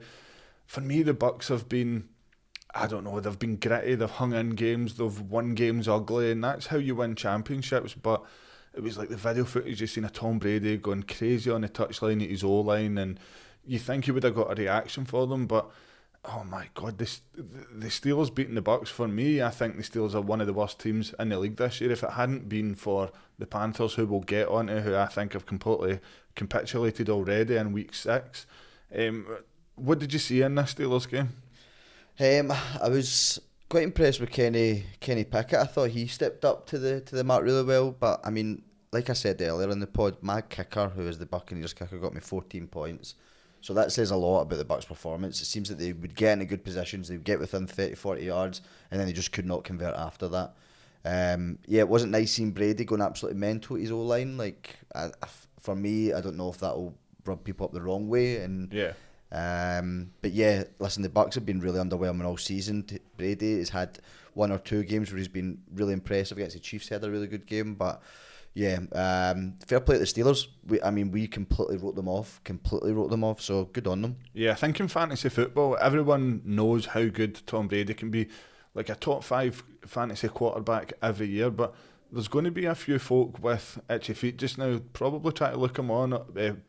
[SPEAKER 1] for me, the Bucs have been, I don't know, they've been gritty, they've hung in games, they've won games ugly, and that's how you win championships. But it was like the video footage, you've seen of Tom Brady going crazy on the touchline at his O-line, and you think he would have got a reaction for them, but oh my God, the Steelers beating the Bucs, for me, I think the Steelers are one of the worst teams in the league this year. If it hadn't been for the Panthers, who we'll get onto, who I think have completely capitulated already in week 6. What did you see in this Steelers game?
[SPEAKER 2] I was quite impressed with Kenny Pickett. I thought he stepped up to the mark really well, but I mean, like I said earlier in the pod, my kicker, who is the Buccaneers kicker, got me 14 points. So that says a lot about the Bucs' performance. It seems that they would get into good positions, they would get within 30-40 yards, and then they just could not convert after that. It wasn't nice seeing Brady going absolutely mental at his O-line. Like, for me, I don't know if that will rub people up the wrong way. And but yeah, listen, the Bucs have been really underwhelming all season. Brady has had 1 or 2 games where he's been really impressive. Against the Chiefs, he had a really good game, but yeah, fair play to the Steelers. We completely wrote them off, so good on them.
[SPEAKER 1] Yeah, I think in fantasy football, everyone knows how good Tom Brady can be, like a top 5 fantasy quarterback every year, but there's going to be a few folk with itchy feet just now, probably try to look him on,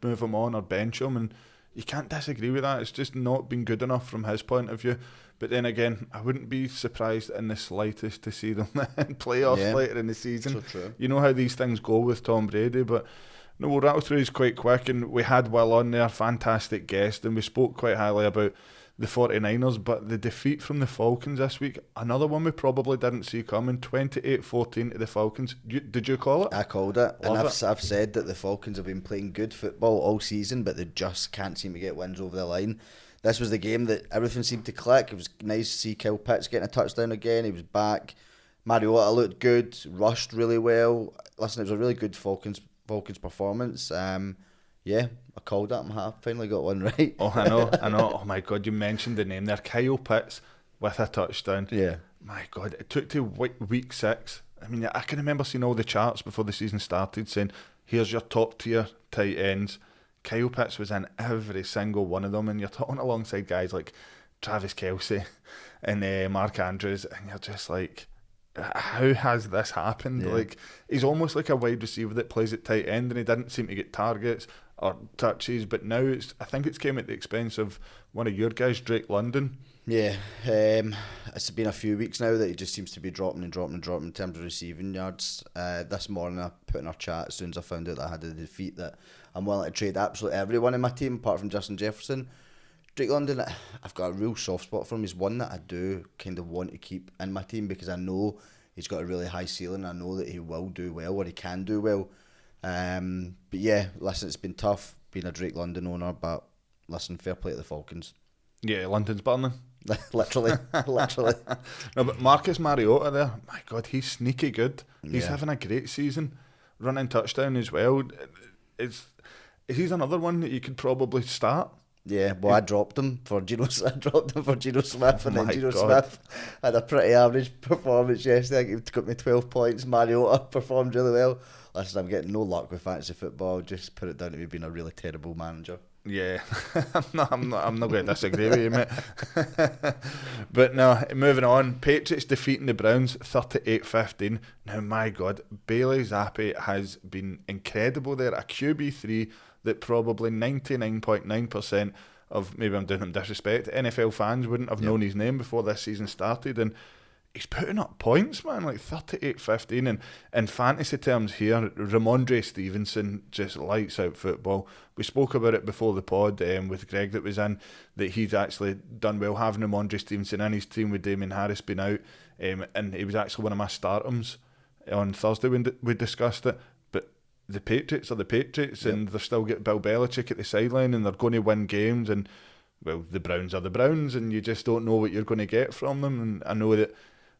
[SPEAKER 1] move him on or bench him, and you can't disagree with that. It's just not been good enough from his point of view. But then again, I wouldn't be surprised in the slightest to see them in playoffs later in the season.
[SPEAKER 2] So true.
[SPEAKER 1] You know how these things go with Tom Brady, but no, we'll rattle through these quite quick. And we had Will on there, fantastic guest, and we spoke quite highly about the 49ers, but the defeat from the Falcons this week, another one we probably didn't see coming, 28-14 to the Falcons. Did you call it?
[SPEAKER 2] I called it, and
[SPEAKER 1] Love
[SPEAKER 2] I've said that the Falcons have been playing good football all season, but they just can't seem to get wins over the line. This was the game that everything seemed to click. It was nice to see Kyle Pitts getting a touchdown again. He was back. Mariota looked good, rushed really well. Listen, it was a really good Falcons performance. Yeah, I called it. I finally got one right.
[SPEAKER 1] Oh, I know. Oh my God, you mentioned the name there, Kyle Pitts with a touchdown.
[SPEAKER 2] Yeah.
[SPEAKER 1] My God, it took to week 6. I mean, I can remember seeing all the charts before the season started saying, here's your top tier tight ends. Kyle Pitts was in every single one of them, and you're talking alongside guys like Travis Kelce and Mark Andrews, and you're just like, how has this happened?
[SPEAKER 2] Yeah.
[SPEAKER 1] Like, he's almost like a wide receiver that plays at tight end, and he didn't seem to get targets or touches, but now I think it's came at the expense of one of your guys, Drake London.
[SPEAKER 2] Yeah, it's been a few weeks now that he just seems to be dropping in terms of receiving yards. This morning I put in our chat as soon as I found out that I had a defeat that I'm willing to trade absolutely everyone in my team apart from Justin Jefferson. Drake London, I've got a real soft spot for him. He's one that I do kind of want to keep in my team because I know he's got a really high ceiling. I know that he will do well, or he can do well. But yeah, listen, it's been tough being a Drake London owner, but listen, fair play to the Falcons.
[SPEAKER 1] Yeah, London's burning.
[SPEAKER 2] literally.
[SPEAKER 1] No, but Marcus Mariota there, my God, he's sneaky good. He's
[SPEAKER 2] Yeah.
[SPEAKER 1] having a great season, running touchdown as well. He's another one that you could probably start.
[SPEAKER 2] Yeah, well, I dropped him for Geno Smith, and then
[SPEAKER 1] My
[SPEAKER 2] Geno
[SPEAKER 1] God.
[SPEAKER 2] Smith had a pretty average performance yesterday. He got me 12 points. Mariota performed really well. Listen, I'm getting no luck with fantasy football. Just put it down to me being a really terrible manager.
[SPEAKER 1] Yeah, I'm not going to disagree with you, mate. But no, moving on. Patriots defeating the Browns 38-15. Now, my God, Bailey Zappi has been incredible there. A QB3 that probably 99.9% of, maybe I'm doing him disrespect, NFL fans wouldn't have known his name before this season started. And he's putting up points, man, like 38-15. And in fantasy terms here, Ramondre Stevenson just lights out football. We spoke about it before the pod with Greg that was in, that he's actually done well having Ramondre Stevenson in his team with Damien Harris being out. And he was actually one of my startums on Thursday when we discussed it. But the Patriots are the Patriots, and they've still got Bill Belichick at the sideline, and they're going to win games. And, well, the Browns are the Browns, and you just don't know what you're going to get from them. And I know that,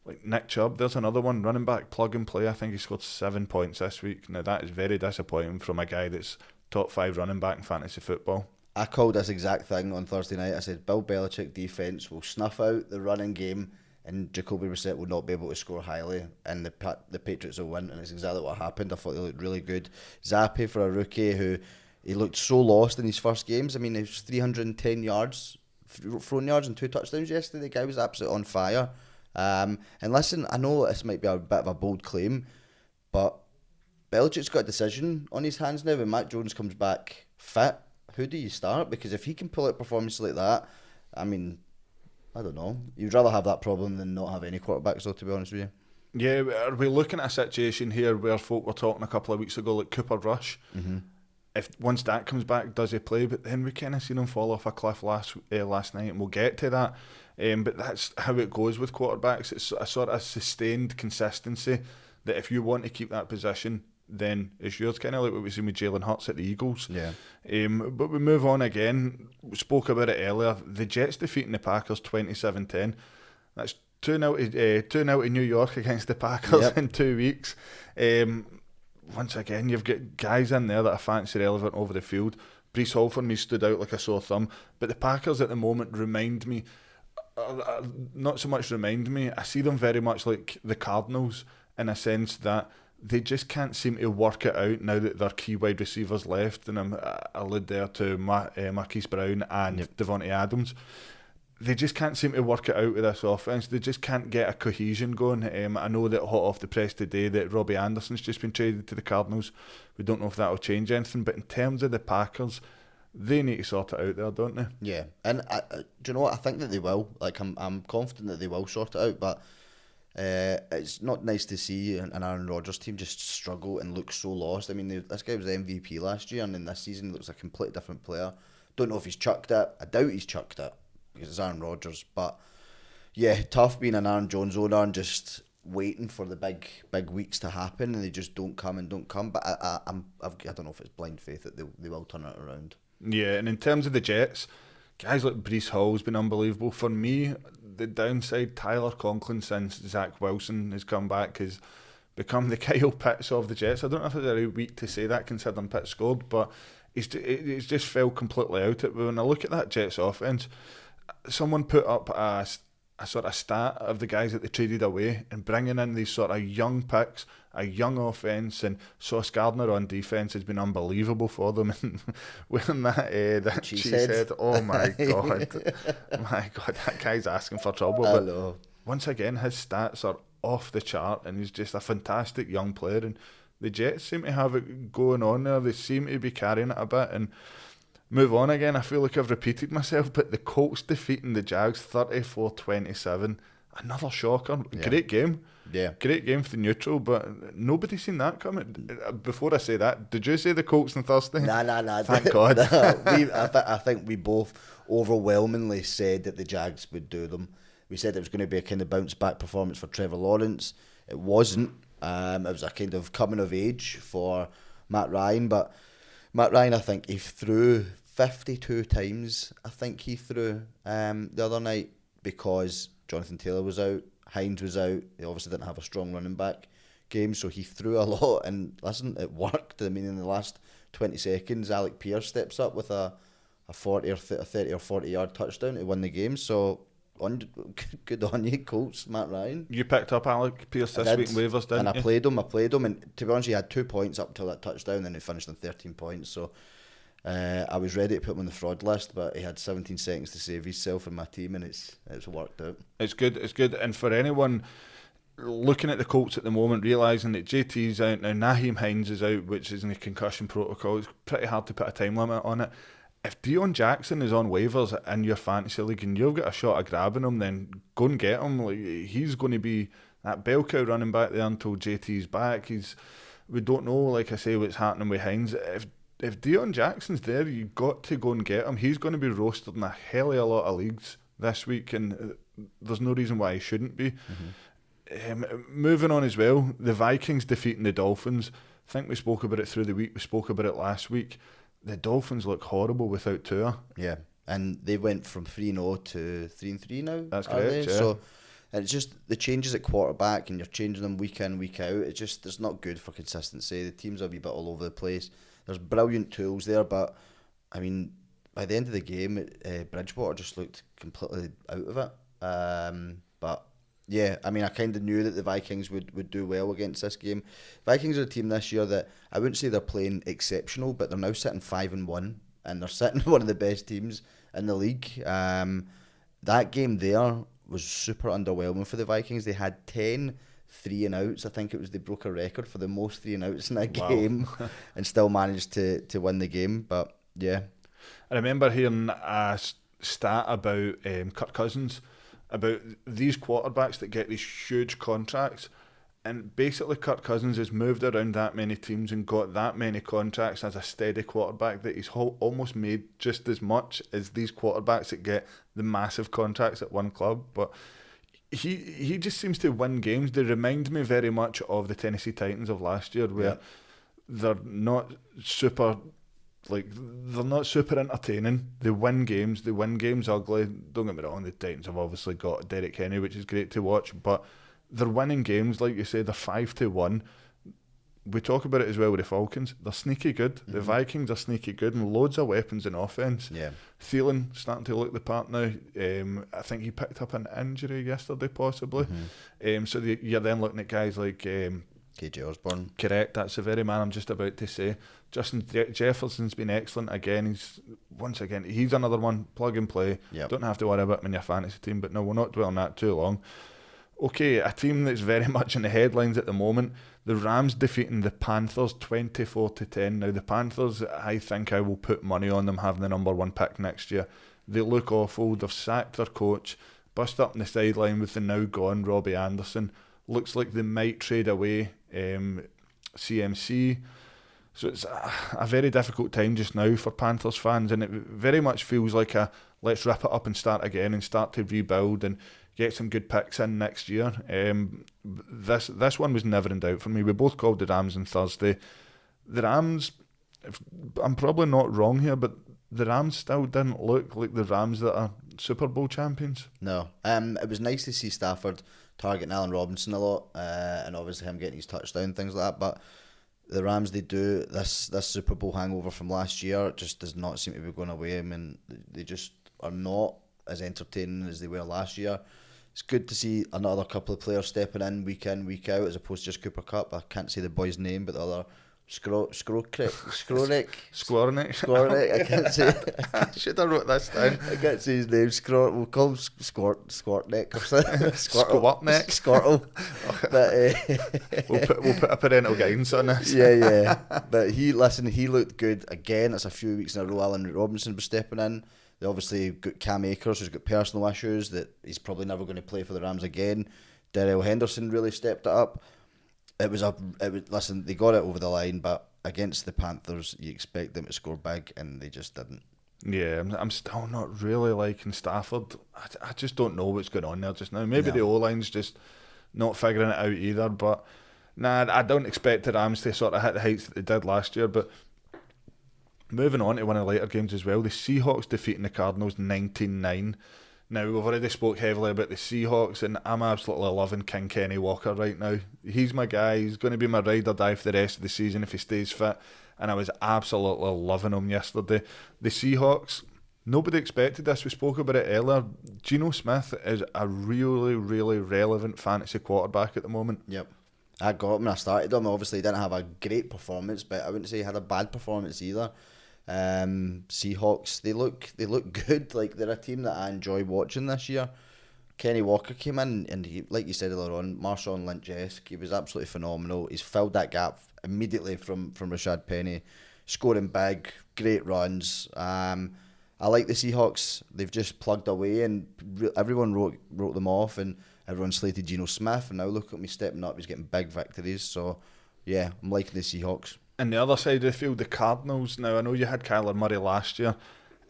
[SPEAKER 1] like Nick Chubb, there's another one, running back, plug and play. I think he scored 7 points this week. Now, that is very disappointing from a guy that's top 5 running back in fantasy football.
[SPEAKER 2] I called this exact thing on Thursday night. I said Bill Belichick defence will snuff out the running game, and Jacoby Brissett will not be able to score highly, and the Patriots will win. And it's exactly what happened. I thought they looked really good. Zappi, for a rookie who he looked so lost in his first games. I mean, it was 310 yards, thrown yards and 2 touchdowns yesterday. The guy was absolutely on fire. And listen, I know this might be a bit of a bold claim, but Belichick's got a decision on his hands now. When Mac Jones comes back fit, who do you start? Because if he can pull out performances like that, I mean, I don't know. You'd rather have that problem than not have any quarterbacks, though, to be honest with you.
[SPEAKER 1] Yeah, are we looking at a situation here where folk were talking a couple of weeks ago, like Cooper Rush?
[SPEAKER 2] Mm-hmm.
[SPEAKER 1] If once that comes back, does he play? But then we kind of seen him fall off a cliff last night, and we'll get to that. But that's how it goes with quarterbacks. It's a sort of sustained consistency that if you want to keep that position, then it's yours. Kind of like what we seen with Jalen Hurts at the Eagles.
[SPEAKER 2] Yeah.
[SPEAKER 1] But we move on again. We spoke about it earlier. The Jets defeating the Packers 27-10. That's 2-0 to New York against the Packers in 2 weeks. Once again, you've got guys in there that are fantasy relevant over the field. Breece Hall for me stood out like a sore thumb. But the Packers at the moment remind me, not so much remind me, I see them very much like the Cardinals in a sense that they just can't seem to work it out now that their key wide receivers left, and I allude there to Marquise Brown and Devontae Adams. they just can't seem to work it out with this offense. They just can't get a cohesion going. I know that hot off the press today that Robbie Anderson's just been traded to the Cardinals. We don't know if that'll change anything, but in terms of the Packers, they need to sort it out there, don't they?
[SPEAKER 2] Yeah, and do you know what? I think that they will. Like, I'm confident that they will sort it out, but it's not nice to see an Aaron Rodgers team just struggle and look so lost. I mean, this guy was the MVP last year, and in this season he looks like a completely different player. Don't know if he's chucked it. I doubt he's chucked it, because it's Aaron Rodgers. But yeah, tough being an Aaron Jones owner and just waiting for the big weeks to happen, and they just don't come. But I don't know if it's blind faith that they will turn it around.
[SPEAKER 1] Yeah, and in terms of the Jets, guys like Breece Hall's been unbelievable. For me, the downside, Tyler Conklin, since Zach Wilson has come back, has become the Kyle Pitts of the Jets. I don't know if it's a week to say that, considering Pitts scored, but he's just fell completely out. When I look at that Jets offense, someone put up a sort of stat of the guys that they traded away and bringing in these sort of young picks, a young offense, and Sauce Gardner on defense has been unbelievable for them. And when that cheesehead, oh my god, that guy's asking for trouble.
[SPEAKER 2] I
[SPEAKER 1] but
[SPEAKER 2] know.
[SPEAKER 1] Once again, his stats are off the chart, and he's just a fantastic young player. And the Jets seem to have it going on there. They seem to be carrying it a bit. And move on again. I feel like I've repeated myself, but the Colts defeating the Jags 34-27. Another shocker.
[SPEAKER 2] Yeah.
[SPEAKER 1] Great game.
[SPEAKER 2] Yeah.
[SPEAKER 1] Great game for the neutral, but nobody's seen that coming. Before I say that, did you say the Colts on Thursday?
[SPEAKER 2] Nah.
[SPEAKER 1] Thank God.
[SPEAKER 2] I think we both overwhelmingly said that the Jags would do them. We said it was going to be a kind of bounce back performance for Trevor Lawrence. It wasn't. It was a kind of coming of age for Matt Ryan, but Matt Ryan, I think he threw 52 times, I think he threw the other night, because Jonathan Taylor was out, Hines was out. He obviously didn't have a strong running back game, so he threw a lot, and listen, it worked. I mean, in the last 20 seconds, Alec Pierce steps up with a 40 or 30 or 40 yard touchdown to win the game. So good on you, Colts, Matt Ryan.
[SPEAKER 1] You picked up Alec Pierce this week in waivers, didn't
[SPEAKER 2] and
[SPEAKER 1] you?
[SPEAKER 2] I played him, and to be honest, he had 2 points up until that touchdown, and he finished on 13 points. So I was ready to put him on the fraud list, but he had 17 seconds to save himself and my team, and it's worked out. It's
[SPEAKER 1] good. And for anyone looking at the Colts at the moment, realising that JT's out now, Naheem Hines is out, which is in the concussion protocol, it's pretty hard to put a time limit on it. If Deion Jackson is on waivers in your fantasy league and you've got a shot of grabbing him, then go and get him. Like, he's going to be that bell cow running back there until JT's back. We don't know, like I say, what's happening with Hines. If Deion Jackson's there, you've got to go and get him. He's going to be rostered in a hell of a lot of leagues this week, and there's no reason why he shouldn't be. Moving on as well, the Vikings defeating the Dolphins. I think we spoke about it through the week. We spoke about it last week. The Dolphins look horrible without Tua.
[SPEAKER 2] Yeah, and they went from 3-0 to 3-3 now.
[SPEAKER 1] That's correct, yeah.
[SPEAKER 2] So it's just the changes at quarterback, and you're changing them week in, week out. It's not good for consistency. The teams are a wee bit all over the place. There's brilliant tools there, but I mean, by the end of the game, Bridgewater just looked completely out of it. But yeah, I mean, I kind of knew that the Vikings would do well against this game. Vikings are a team this year that I wouldn't say they're playing exceptional, but they're now sitting 5-1, and they're sitting one of the best teams in the league. That game there was super underwhelming for the Vikings. They had 10 3-and-outs. I think it was, they broke a record for the most 3-and-outs in a game and still managed to win the game. But yeah,
[SPEAKER 1] I remember hearing a stat about Kirk Cousins, about these quarterbacks that get these huge contracts, and basically Kirk Cousins has moved around that many teams and got that many contracts as a steady quarterback that he's almost made just as much as these quarterbacks that get the massive contracts at one club. But he just seems to win games. They remind me very much of the Tennessee Titans of last year, where they're not super entertaining. They win games ugly. Don't get me wrong, the Titans have obviously got Derrick Henry, which is great to watch, but they're winning games, like you say, they're 5-1. We talk about it as well with the Falcons. They're sneaky good. The Vikings are sneaky good, and loads of weapons in offense.
[SPEAKER 2] Yeah.
[SPEAKER 1] Thielen starting to look the part now. I think he picked up an injury yesterday, possibly. So you're then looking at guys like
[SPEAKER 2] KJ Osborne.
[SPEAKER 1] Correct, that's the very man I'm just about to say. Justin Jefferson's been excellent again. He's another one, plug and play.
[SPEAKER 2] Yep.
[SPEAKER 1] Don't have to worry about him in your fantasy team, but no, we'll not dwell on that too long. Okay, a team that's very much in the headlines at the moment, the Rams defeating the Panthers 24-10. Now, the Panthers, I think I will put money on them having the number 1 pick next year. They look awful. They've sacked their coach, bust up on the sideline with the now gone Robbie Anderson. Looks like they might trade away CMC. So it's a very difficult time just now for Panthers fans, and it very much feels like a let's rip it up and start again and start to rebuild and get some good picks in next year. This one was never in doubt for me. We both called the Rams on Thursday. The Rams, I'm probably not wrong here, but the Rams still didn't look like the Rams that are Super Bowl champions.
[SPEAKER 2] No. It was nice to see Stafford targeting Allen Robinson a lot, and obviously him getting his touchdown, things like that, but the Rams, they do this Super Bowl hangover from last year. It just does not seem to be going away. I mean, they just are not as entertaining as they were last year. It's good to see another couple of players stepping in, week out, as opposed to just Cooper Kupp. I can't say the boy's name, but the other Skronek. I can't say.
[SPEAKER 1] I should have wrote this down.
[SPEAKER 2] I can't say his name. We'll call him Squirtneck or something.
[SPEAKER 1] Squirtneck.
[SPEAKER 2] Squirtle. But
[SPEAKER 1] we'll put a parental guidance on this.
[SPEAKER 2] Yeah. But he looked good again. It's a few weeks in a row. Allen Robinson was stepping in. They obviously got Cam Akers, who's got personal issues that he's probably never going to play for the Rams again. Darrell Henderson really stepped it up. Listen, they got it over the line, but against the Panthers, you expect them to score big, and they just didn't.
[SPEAKER 1] Yeah, I'm still not really liking Stafford. I just don't know what's going on there just now. Maybe the O-line's just not figuring it out either, but nah, I don't expect the Rams to sort of hit the heights that they did last year, but moving on to one of the later games as well, the Seahawks defeating the Cardinals 19-9. Now, we've already spoke heavily about the Seahawks, and I'm absolutely loving King Kenny Walker right now. He's my guy. He's going to be my ride or die for the rest of the season if he stays fit, and I was absolutely loving him yesterday. The Seahawks, nobody expected this. We spoke about it earlier. Geno Smith is a really, really relevant fantasy quarterback at the moment.
[SPEAKER 2] Yep. I got him and I started him. Obviously, he didn't have a great performance, but I wouldn't say he had a bad performance either. Seahawks, they look good. Like, they're a team that I enjoy watching this year. Kenny Walker came in and he, like you said earlier on, Marshawn Lynch-esque. He was absolutely phenomenal. He's filled that gap immediately from Rashad Penny, scoring big, great runs. I like the Seahawks. They've just plugged away, and everyone wrote them off, and everyone slated Geno Smith, and now look at me stepping up. He's getting big victories. So yeah, I'm liking the Seahawks.
[SPEAKER 1] And the other side of the field, the Cardinals. Now, I know you had Kyler Murray last year.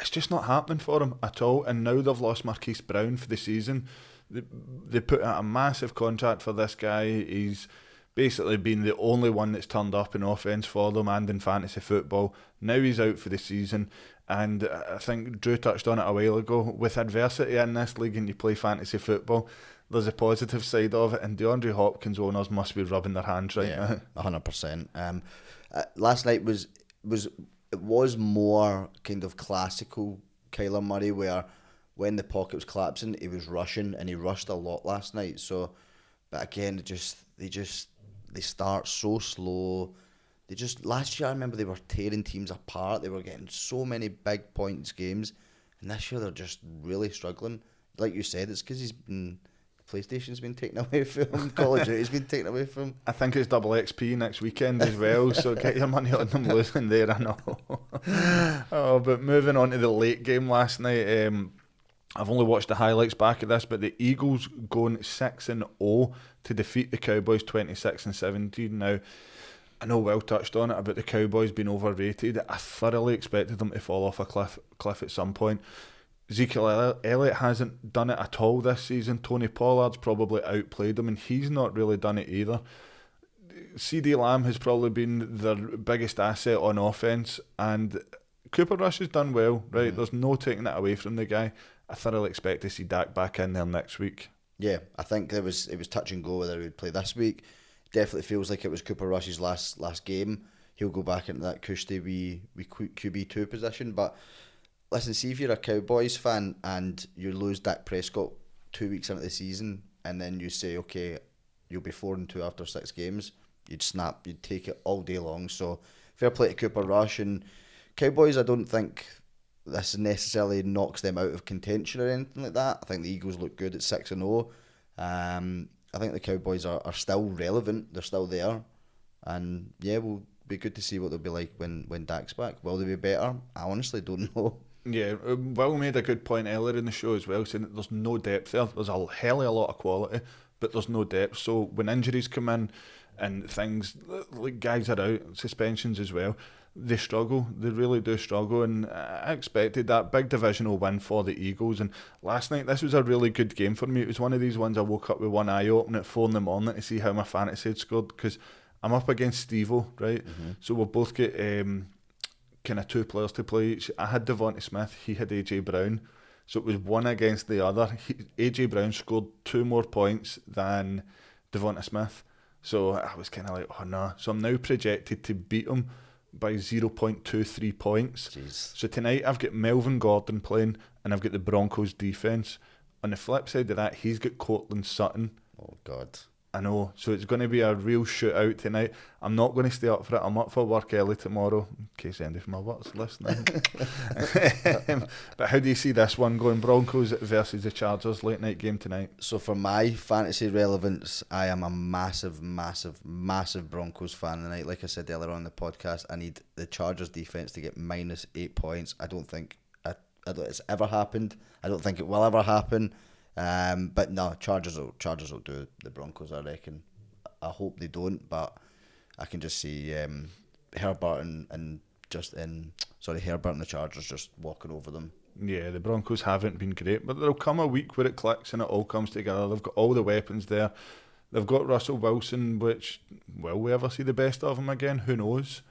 [SPEAKER 1] It's just not happening for them at all. And now they've lost Marquise Brown for the season. They put out a massive contract for this guy. He's basically been the only one that's turned up in offence for them and in fantasy football. Now he's out for the season. And I think Drew touched on it a while ago. With adversity in this league and you play fantasy football, there's a positive side of it. And DeAndre Hopkins owners must be rubbing their hands right now.
[SPEAKER 2] 100%. Last night was more kind of classical Kyler Murray, where when the pocket was collapsing, he was rushing, and he rushed a lot last night. So, but again, they start so slow. Last year I remember they were tearing teams apart. They were getting so many big points games, and this year they're just really struggling. Like you said, it's because PlayStation's been taken away from him. Call of Duty's been taken away from him.
[SPEAKER 1] I think it's double XP next weekend as well, so get your money on them losing there, I know. But moving on to the late game last night, I've only watched the highlights back of this, but the Eagles going 6-0 to defeat the Cowboys 26-17. Now, I know Will touched on it about the Cowboys being overrated. I thoroughly expected them to fall off a cliff at some point. Ezekiel Elliott hasn't done it at all this season. Tony Pollard's probably outplayed him, and he's not really done it either. CeeDee Lamb has probably been their biggest asset on offense, and Cooper Rush has done well, right? Mm-hmm. There's no taking it away from the guy. I thoroughly expect to see Dak back in there next week.
[SPEAKER 2] Yeah, I think it was touch and go whether he would play this week. Definitely feels like it was Cooper Rush's last game. He'll go back into that cushy wee QB2 position, but listen, see if you're a Cowboys fan and you lose Dak Prescott 2 weeks into the season, and then you say, okay, you'll be 4-2 after 6 games. you'd take it all day long. So fair play to Cooper Rush. And Cowboys, I don't think this necessarily knocks them out of contention or anything like that. I think the Eagles look good at 6-0. I think the Cowboys are still relevant. They're still there. And yeah, we'll be good to see what they'll be like when Dak's back. Will they be better? I honestly don't know.
[SPEAKER 1] Yeah, Will made a good point earlier in the show as well, saying that there's no depth there. There's a hell of a lot of quality, but there's no depth. So when injuries come in and things, like guys are out, suspensions as well, they struggle. They really do struggle. And I expected that big divisional win for the Eagles. And last night, this was a really good game for me. It was one of these ones I woke up with one eye open at 4 in the morning to see how my fantasy had scored, because I'm up against Steve-O, right? Mm-hmm. So we'll both get kind of 2 players to play each. I had Devonta Smith, he had AJ Brown. So it was one against the other. AJ Brown scored 2 more points than Devonta Smith. So I was kind of like, oh no. So I'm now projected to beat him by 0.23 points.
[SPEAKER 2] Jeez.
[SPEAKER 1] So tonight I've got Melvin Gordon playing and I've got the Broncos defence. On the flip side of that, he's got Courtland Sutton.
[SPEAKER 2] Oh God.
[SPEAKER 1] I know, so it's going to be a real shootout tonight. I'm not going to stay up for it. I'm up for work early tomorrow, in case any of my work's listening. But how do you see this one going? Broncos versus the Chargers, late night game tonight.
[SPEAKER 2] So for my fantasy relevance, I am a massive Broncos fan tonight. Like I said earlier on in the podcast, I need the Chargers defence to get -8 points. I don't think it's ever happened. I don't think it will ever happen. But no, Chargers will do the Broncos, I reckon. I hope they don't, but I can just see Herbert and the Chargers just walking over them.
[SPEAKER 1] Yeah, the Broncos haven't been great, but there'll come a week where it clicks and it all comes together. They've got all the weapons there. They've got Russell Wilson, which, will we ever see the best of him again? Who knows?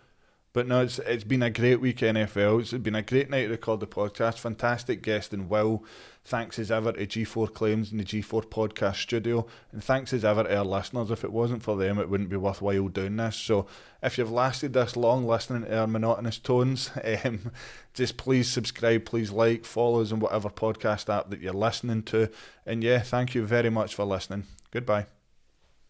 [SPEAKER 1] But no, it's been a great week NFL. It's been a great night to record the podcast. Fantastic guest in Will. Thanks as ever to G4 Claims and the G4 Podcast Studio. And thanks as ever to our listeners. If it wasn't for them, it wouldn't be worthwhile doing this. So if you've lasted this long listening to our monotonous tones, just please subscribe, please like, follow us on whatever podcast app that you're listening to. And yeah, thank you very much for listening. Goodbye.